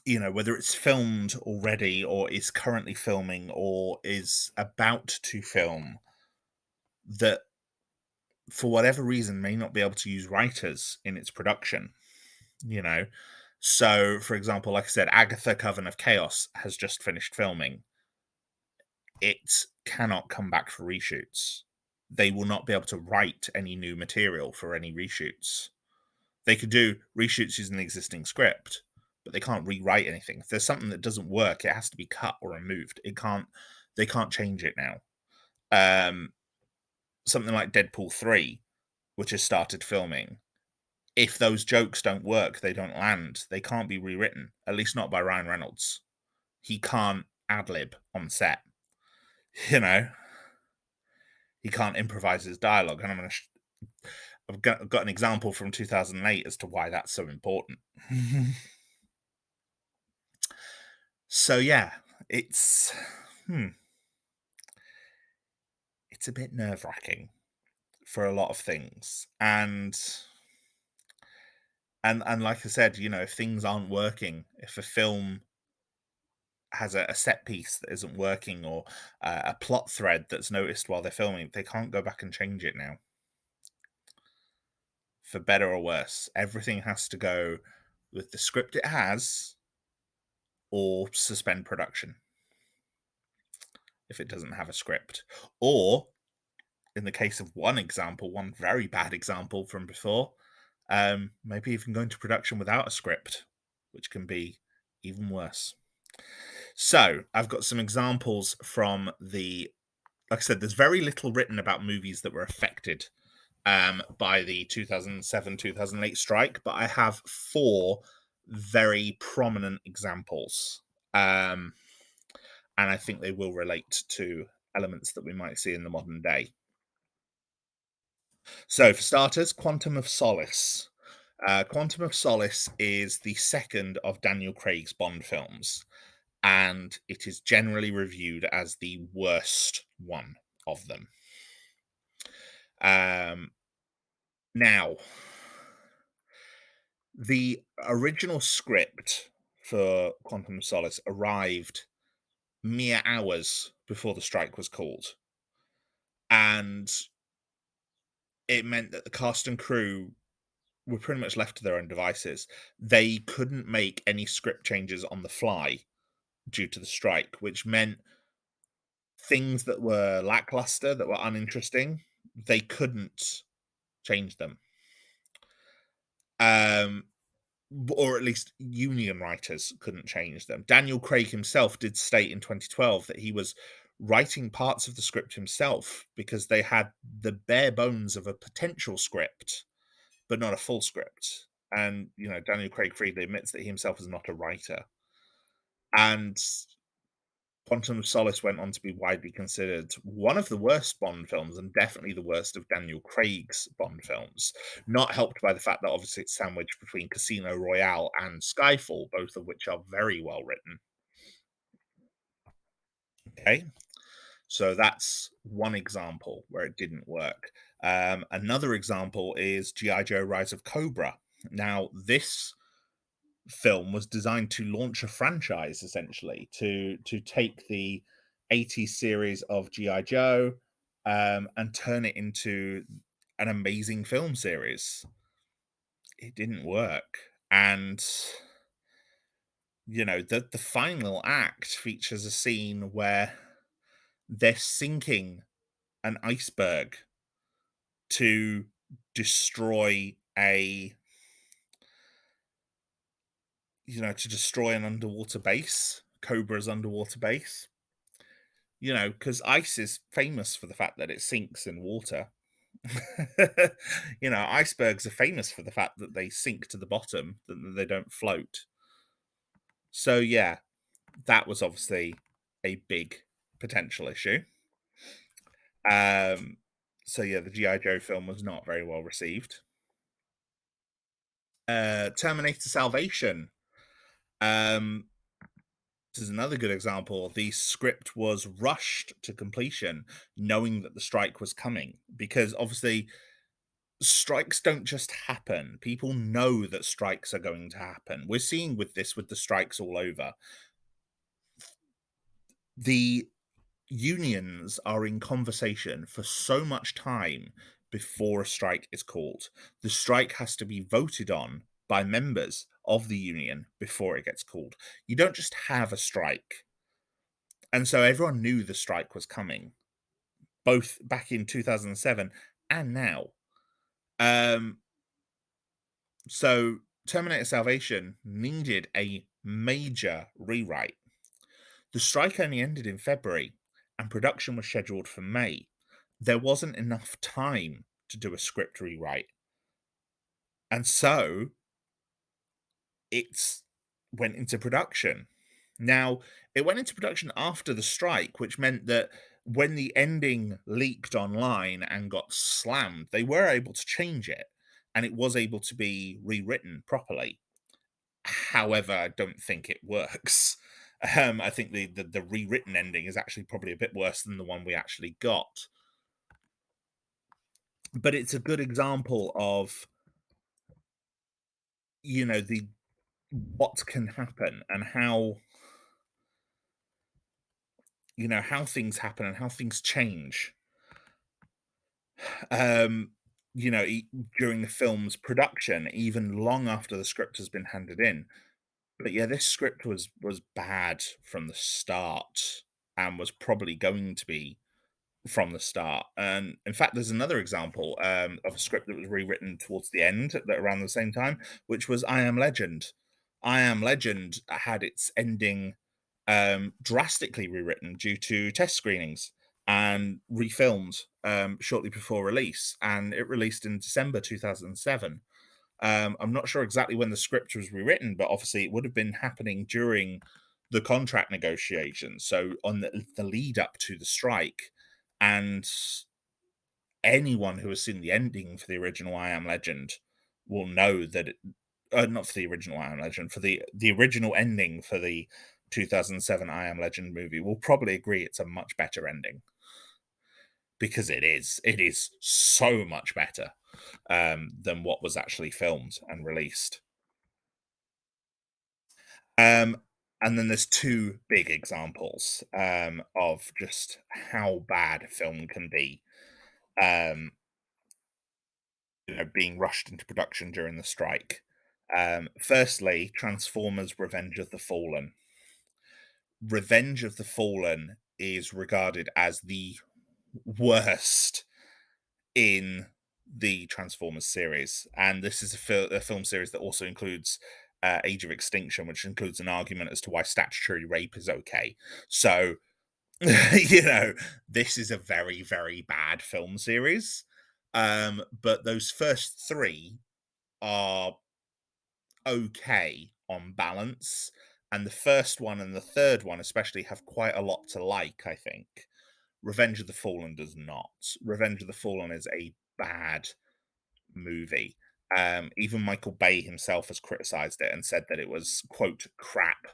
Speaker 1: whether it's filmed already or is currently filming or is about to film, that for whatever reason may not be able to use writers in its production, you know. So, for example, like I said, Agatha Coven of Chaos has just finished filming. It cannot come back for reshoots. They will not be able to write any new material for any reshoots. They could do reshoots using the existing script, but they can't rewrite anything. If there's something that doesn't work, it has to be cut or removed. They can't change it now. Um, Something like Deadpool 3, which has started filming, if those jokes don't work, they don't land, they can't be rewritten, at least not by Ryan Reynolds. He can't ad lib on set, you know, he can't improvise his dialogue. And I've got an example from 2008 as to why that's so important. So yeah, it's it's a bit nerve wracking for a lot of things, and like I said, if things aren't working, if a film has a set piece that isn't working, or a plot thread that's noticed while they're filming, they can't go back and change it now, for better or worse. Everything has to go with the script it has, or suspend production if it doesn't have a script. Or, in the case of one very bad example from before, maybe even go into production without a script, which can be even worse. So, I've got some examples from like I said, there's very little written about movies that were affected by the 2007-2008 strike, but I have four very prominent examples. Um, and I think they will relate to elements that we might see in the modern day. So, for starters, Quantum of Solace. Quantum of Solace is the second of Daniel Craig's Bond films, and it is generally reviewed as the worst one of them. Um, Now, the original script for Quantum of Solace arrived mere hours before the strike was called, and it meant that the cast and crew were pretty much left to their own devices. They couldn't make any script changes on the fly due to the strike, which meant things that were lackluster, that were uninteresting, they couldn't change them. Um, or at least union writers couldn't change them. Daniel Craig himself did state in 2012 that he was writing parts of the script himself because they had the bare bones of a potential script, but not a full script. And Daniel Craig freely admits that he himself is not a writer. And Quantum of Solace went on to be widely considered one of the worst Bond films, and definitely the worst of Daniel Craig's Bond films. Not helped by the fact that obviously it's sandwiched between Casino Royale and Skyfall, both of which are very well written. Okay, so that's one example where it didn't work. Another example is G.I. Joe Rise of Cobra. Now, this film was designed to launch a franchise, essentially, to take the 80s series of GI Joe, and turn it into an amazing film series. It didn't work, and the final act features a scene where they're sinking an iceberg to destroy an underwater base, Cobra's underwater base. Because ice is famous for the fact that it sinks in water. Icebergs are famous for the fact that they sink to the bottom, that they don't float. So, yeah, that was obviously a big potential issue. Um, so yeah, the GI Joe film was not very well received. Terminator Salvation. Um, this is another good example. The script was rushed to completion, knowing that the strike was coming, because obviously strikes don't just happen. People know that strikes are going to happen. We're seeing with this with the strikes all over. The unions are in conversation for so much time before a strike is called. The strike has to be voted on by members of the union before it gets called. You don't just have a strike. And so everyone knew the strike was coming, both back in 2007 and now. Um, so Terminator Salvation needed a major rewrite. The strike only ended in February, and production was scheduled for May. There wasn't enough time to do a script rewrite. And so it's went into production. Now, it went into production after the strike, which meant that when the ending leaked online and got slammed, they were able to change it and it was able to be rewritten properly. However, I don't think it works. I think the rewritten ending is actually probably a bit worse than the one we actually got. But it's a good example of, the what can happen and how things happen and how things change. Um, during the film's production, even long after the script has been handed in. But yeah, this script was bad from the start and was probably going to be from the start. And in fact, there's another example of a script that was rewritten towards the end, that around the same time, which was I Am Legend. I Am Legend had its ending drastically rewritten due to test screenings and refilmed shortly before release, and it released in December 2007. I'm not sure exactly when the script was rewritten, but obviously it would have been happening during the contract negotiations. So on the lead up to the strike, and anyone who has seen the ending for the original I Am Legend will know that not for the original I Am Legend, for the original ending for the 2007 I Am Legend movie will probably agree it's a much better ending, because it is so much better than what was actually filmed and released. Um, and then there's two big examples of just how bad film can be. Um, being rushed into production during the strike. Firstly, Transformers: Revenge of the Fallen. Revenge of the Fallen is regarded as the worst in the Transformers series, and this is a film series that also includes Age of Extinction, which includes an argument as to why statutory rape is okay. So, this is a very, very bad film series. But those first three are okay on balance, and the first one and the third one especially have quite a lot to like, I think. Revenge of the Fallen does not. Revenge of the Fallen is a bad movie. Even Michael Bay himself has criticized it and said that it was, quote, crap,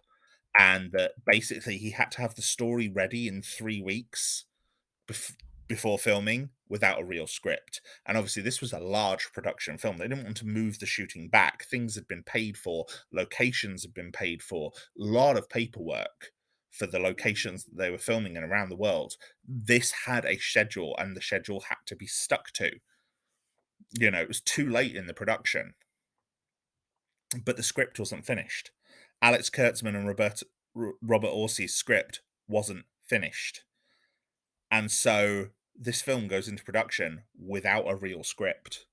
Speaker 1: and that basically he had to have the story ready in 3 weeks bef- before filming without a real script. And obviously, this was a large production film. They didn't want to move the shooting back. Things had been paid for, locations had been paid for, a lot of paperwork for the locations that they were filming in around the world. This had a schedule, and the schedule had to be stuck to. It was too late in the production, but the script wasn't finished. Alex Kurtzman and Robert Orsi's script wasn't finished. And so this film goes into production without a real script.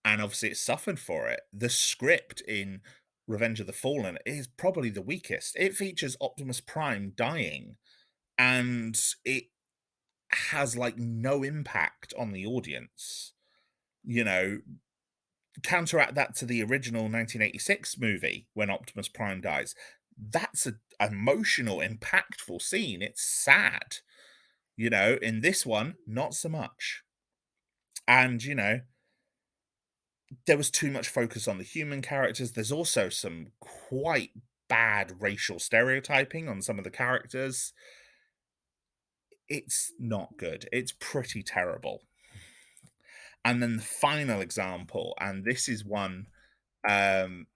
Speaker 1: And obviously it suffered for it. The script in Revenge of the Fallen is probably the weakest. It features Optimus Prime dying, and it has like no impact on the audience. You know, Counteract that to the original 1986 movie when Optimus Prime dies. That's a emotional, impactful scene. It's sad. In this one, not so much. And, there was too much focus on the human characters. There's also some quite bad racial stereotyping on some of the characters. It's not good. It's pretty terrible. And then the final example, and this is one um,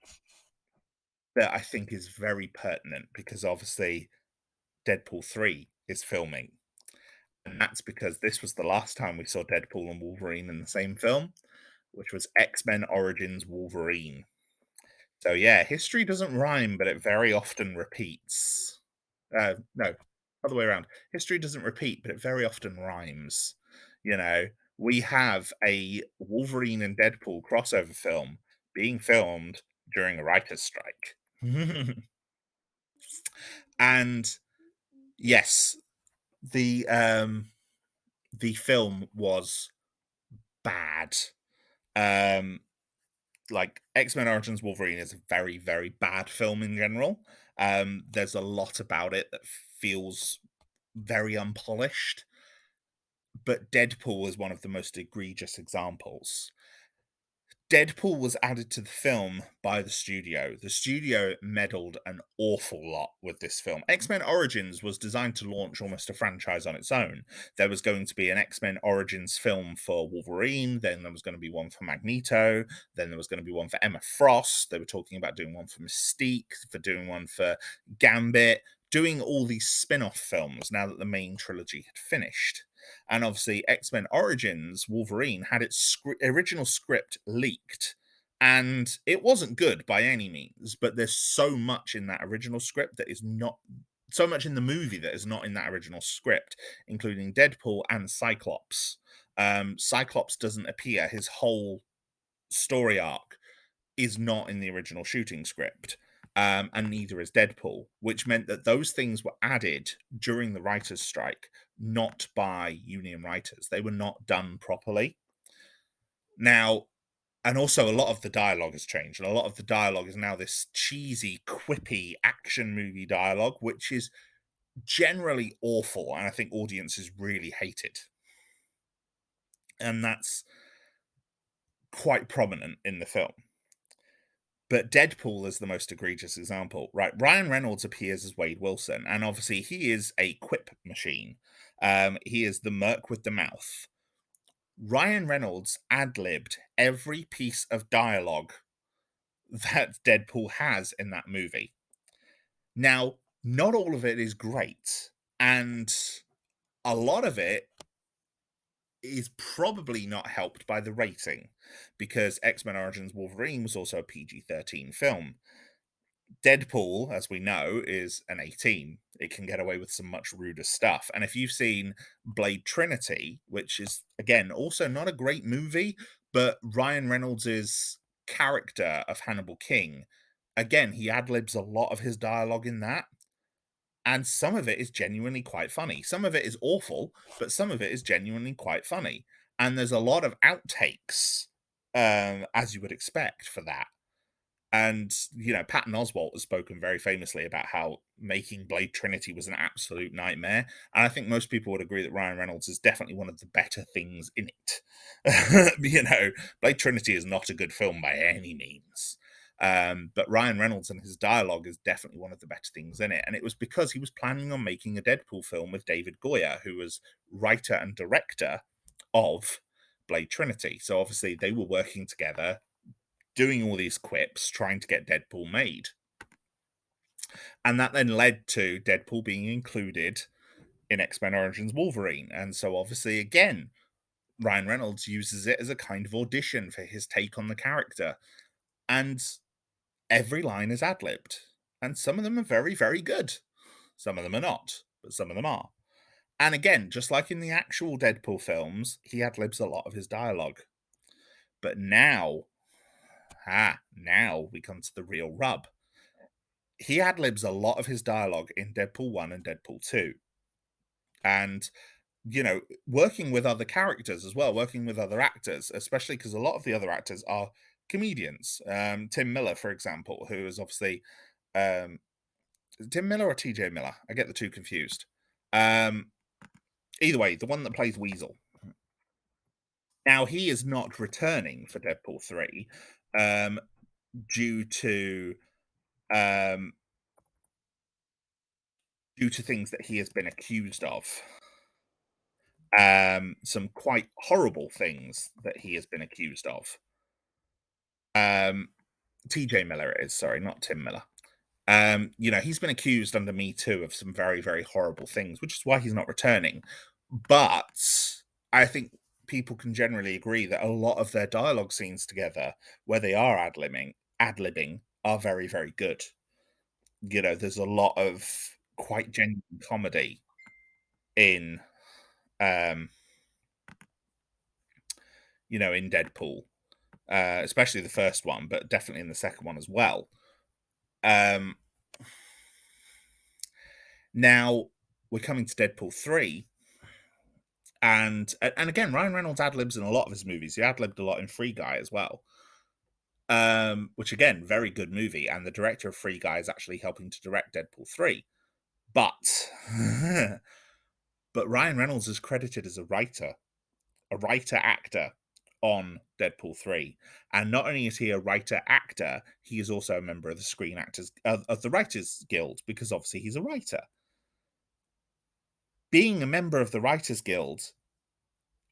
Speaker 1: that I think is very pertinent because obviously Deadpool 3 is filming. And that's because this was the last time we saw Deadpool and Wolverine in the same film, which was X-Men Origins Wolverine. So yeah, history doesn't rhyme, but it very often repeats. No, other way around. History doesn't repeat, but it very often rhymes. You know, we have a Wolverine and Deadpool crossover film being filmed during a writer's strike. And yes, the film was bad. Um like X-Men Origins Wolverine is a very, very bad film in general. There's a lot about it that feels very unpolished, but Deadpool is one of the most egregious examples. Deadpool was added to the film by the studio. The studio meddled an awful lot with this film. X-Men Origins was designed to launch almost a franchise on its own. There was going to be an X-Men Origins film for Wolverine, then there was going to be one for Magneto, then there was going to be one for Emma Frost. They were talking about doing one for Mystique, for doing one for Gambit, doing all these spin-off films now that the main trilogy had finished. And obviously, X Men Origins Wolverine had its original script leaked. And it wasn't good by any means, but there's so much in that original script that is not, so much in the movie that is not in that original script, including Deadpool and Cyclops. Cyclops doesn't appear, his whole story arc is not in the original shooting script. And neither is Deadpool, which meant that those things were added during the writers' strike, not by union writers. They were not done properly. Now, and also a lot of the dialogue has changed. And a lot of the dialogue is now this cheesy, quippy action movie dialogue, which is generally awful. And I think audiences really hate it. And that's quite prominent in the film. But Deadpool is the most egregious example, right? Ryan Reynolds appears as Wade Wilson, and obviously he is a quip machine. He is the merc with the mouth. Ryan Reynolds ad libbed every piece of dialogue that Deadpool has in that movie. Now, not all of it is great, and a lot of it is probably not helped by the rating because X Men Origins Wolverine was also a PG-13 film. Deadpool, as we know, is an 18. It can get away with some much ruder stuff. And if you've seen Blade Trinity, which is, again, also not a great movie, but Ryan Reynolds' character of Hannibal King, again, he ad libs a lot of his dialogue in that. And some of it is genuinely quite funny. Some of it is awful, but some of it is genuinely quite funny. And there's a lot of outtakes, as you would expect for that. And, Patton Oswalt has spoken very famously about how making Blade Trinity was an absolute nightmare. And I think most people would agree that Ryan Reynolds is definitely one of the better things in it. Blade Trinity is not a good film by any means. But Ryan Reynolds and his dialogue is definitely one of the better things in it. And it was because he was planning on making a Deadpool film with David Goyer, who was writer and director of Blade Trinity. So obviously they were working together doing all these quips, trying to get Deadpool made. And that then led to Deadpool being included in X Men Origins Wolverine. And so, obviously, again, Ryan Reynolds uses it as a kind of audition for his take on the character. And every line is ad libbed. And some of them are very, very good. Some of them are not, but some of them are. And again, just like in the actual Deadpool films, he ad libs a lot of his dialogue. But now we come to the real rub. He ad libs a lot of his dialogue in Deadpool 1 and Deadpool 2. And, working with other characters as well, working with other actors, especially because a lot of the other actors are comedians. Tim Miller, for example, who is obviously Tim Miller or TJ Miller? I get the two confused. Um, Either way, the one that plays Weasel. Now he is not returning for Deadpool 3, um, due to um, due to things that he has been accused of. Some quite horrible things that he has been accused of. Um, TJ Miller it is, sorry, not Tim Miller. He's been accused under Me Too of some very, very horrible things, which is why he's not returning. But I think people can generally agree that a lot of their dialogue scenes together, where they are ad libbing, are very, very good. There's a lot of quite genuine comedy in um, in Deadpool, especially the first one, but definitely in the second one as well. Um, Now we're coming to Deadpool 3, and again, Ryan Reynolds ad libs in a lot of his movies. He ad libbed a lot in Free Guy as well. Which again, very good movie, and the director of Free Guy is actually helping to direct Deadpool 3. But but Ryan Reynolds is credited as a writer actor on Deadpool 3. And not only is he a writer actor, he is also a member of the Screen Actors of the Writers Guild, because obviously he's a writer. Being a member of the Writers Guild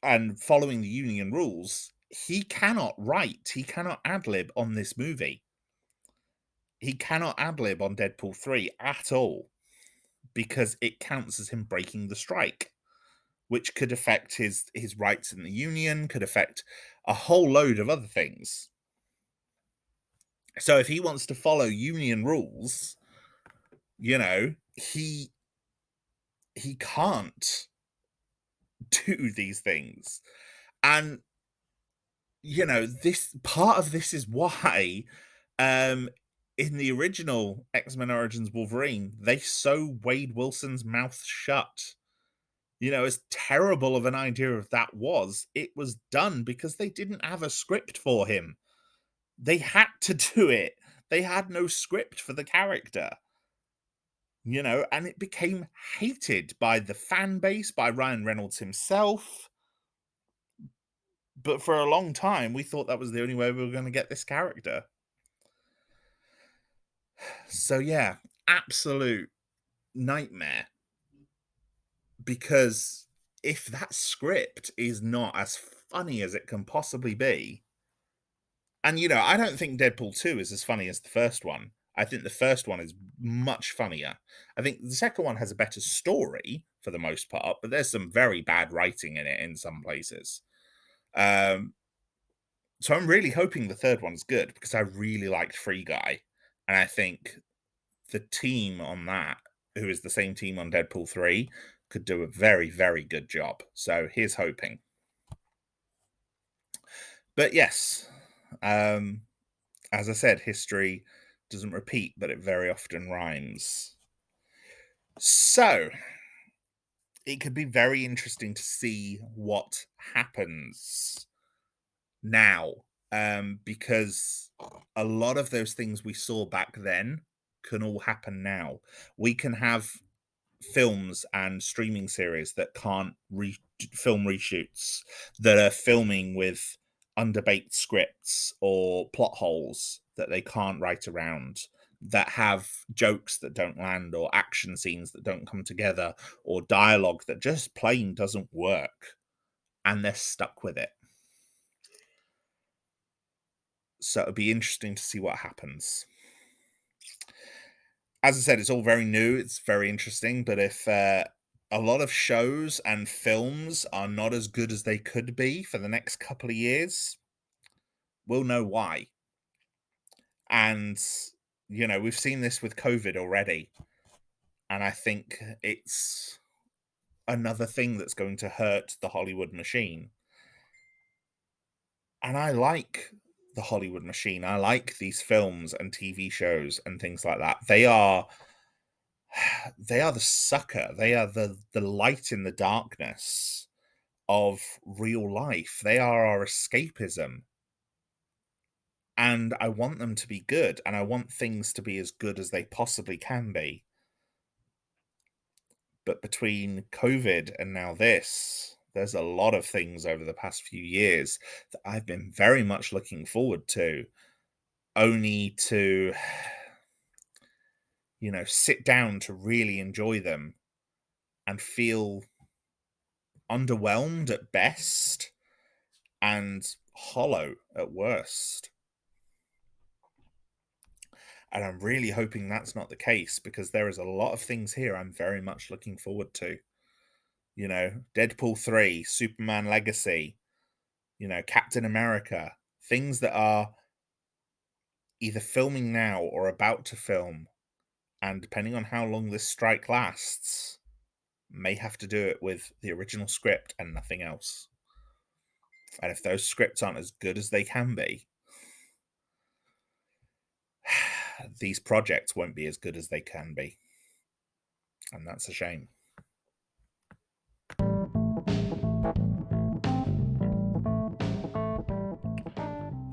Speaker 1: and following the union rules, he cannot write, he cannot ad lib on this movie. He cannot ad lib on Deadpool 3 at all, because it counts as him breaking the strike, which could affect his rights in the union, could affect a whole load of other things. So if he wants to follow union rules, he can't do these things. And this part of this is why in the original X-Men Origins Wolverine, they sew Wade Wilson's mouth shut. As terrible of an idea of that was, it was done because they didn't have a script for him. They had to do it. They had no script for the character. And it became hated by the fan base, by Ryan Reynolds himself. But for a long time, we thought that was the only way we were going to get this character. So yeah, absolute nightmare. Because if that script is not as funny as it can possibly be, and I don't think Deadpool 2 is as funny as the first one. I think the first one is much funnier. I think the second one has a better story for the most part, but there's some very bad writing in it in some places. Um, so I'm really hoping the third one's good, because I really liked Free Guy, and I think the team on that, who is the same team on Deadpool 3, could do a very, very good job. So here's hoping. But yes, as I said, history doesn't repeat, but it very often rhymes. So it could be very interesting to see what happens now, because a lot of those things we saw back then can all happen now. We can have films and streaming series that can't film reshoots, that are filming with underbaked scripts or plot holes that they can't write around, that have jokes that don't land, or action scenes that don't come together, or dialogue that just plain doesn't work, and they're stuck with it. So it'll be interesting to see what happens. As I said, it's all very new. It's very interesting. But if a lot of shows and films are not as good as they could be for the next couple of years, we'll know why. And, we've seen this with COVID already. And I think it's another thing that's going to hurt the Hollywood machine. And I like the Hollywood machine. I like these films and TV shows and things like that. They are the sucker. They are the light in the darkness of real life. They are our escapism. And I want them to be good, and I want things to be as good as they possibly can be. But between COVID and now this, there's a lot of things over the past few years that I've been very much looking forward to, only to, sit down to really enjoy them and feel underwhelmed at best and hollow at worst. And I'm really hoping that's not the case, because there is a lot of things here I'm very much looking forward to. Deadpool 3, Superman Legacy, Captain America, things that are either filming now or about to film. And depending on how long this strike lasts, may have to do it with the original script and nothing else. And if those scripts aren't as good as they can be, these projects won't be as good as they can be. And that's a shame.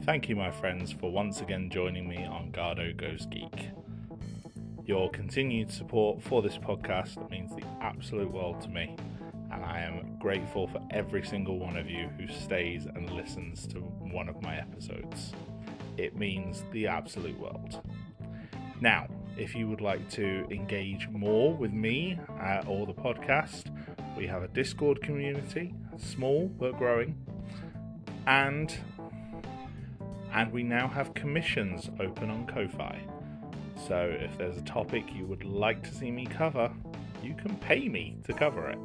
Speaker 1: Thank you, my friends, for once again joining me on Garhdo Goes Geek. Your continued support for this podcast means the absolute world to me, and I am grateful for every single one of you who stays and listens to one of my episodes. It means the absolute world. Now, if you would like to engage more with me or the podcast, we have a Discord community, small but growing, and we now have commissions open on Ko-Fi. So if there's a topic you would like to see me cover, you can pay me to cover it.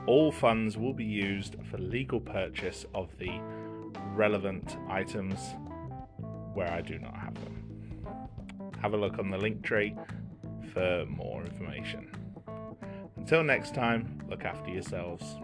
Speaker 1: All funds will be used for legal purchase of the relevant items where I do not have them. Have a look on the link tree for more information. Until next time, look after yourselves.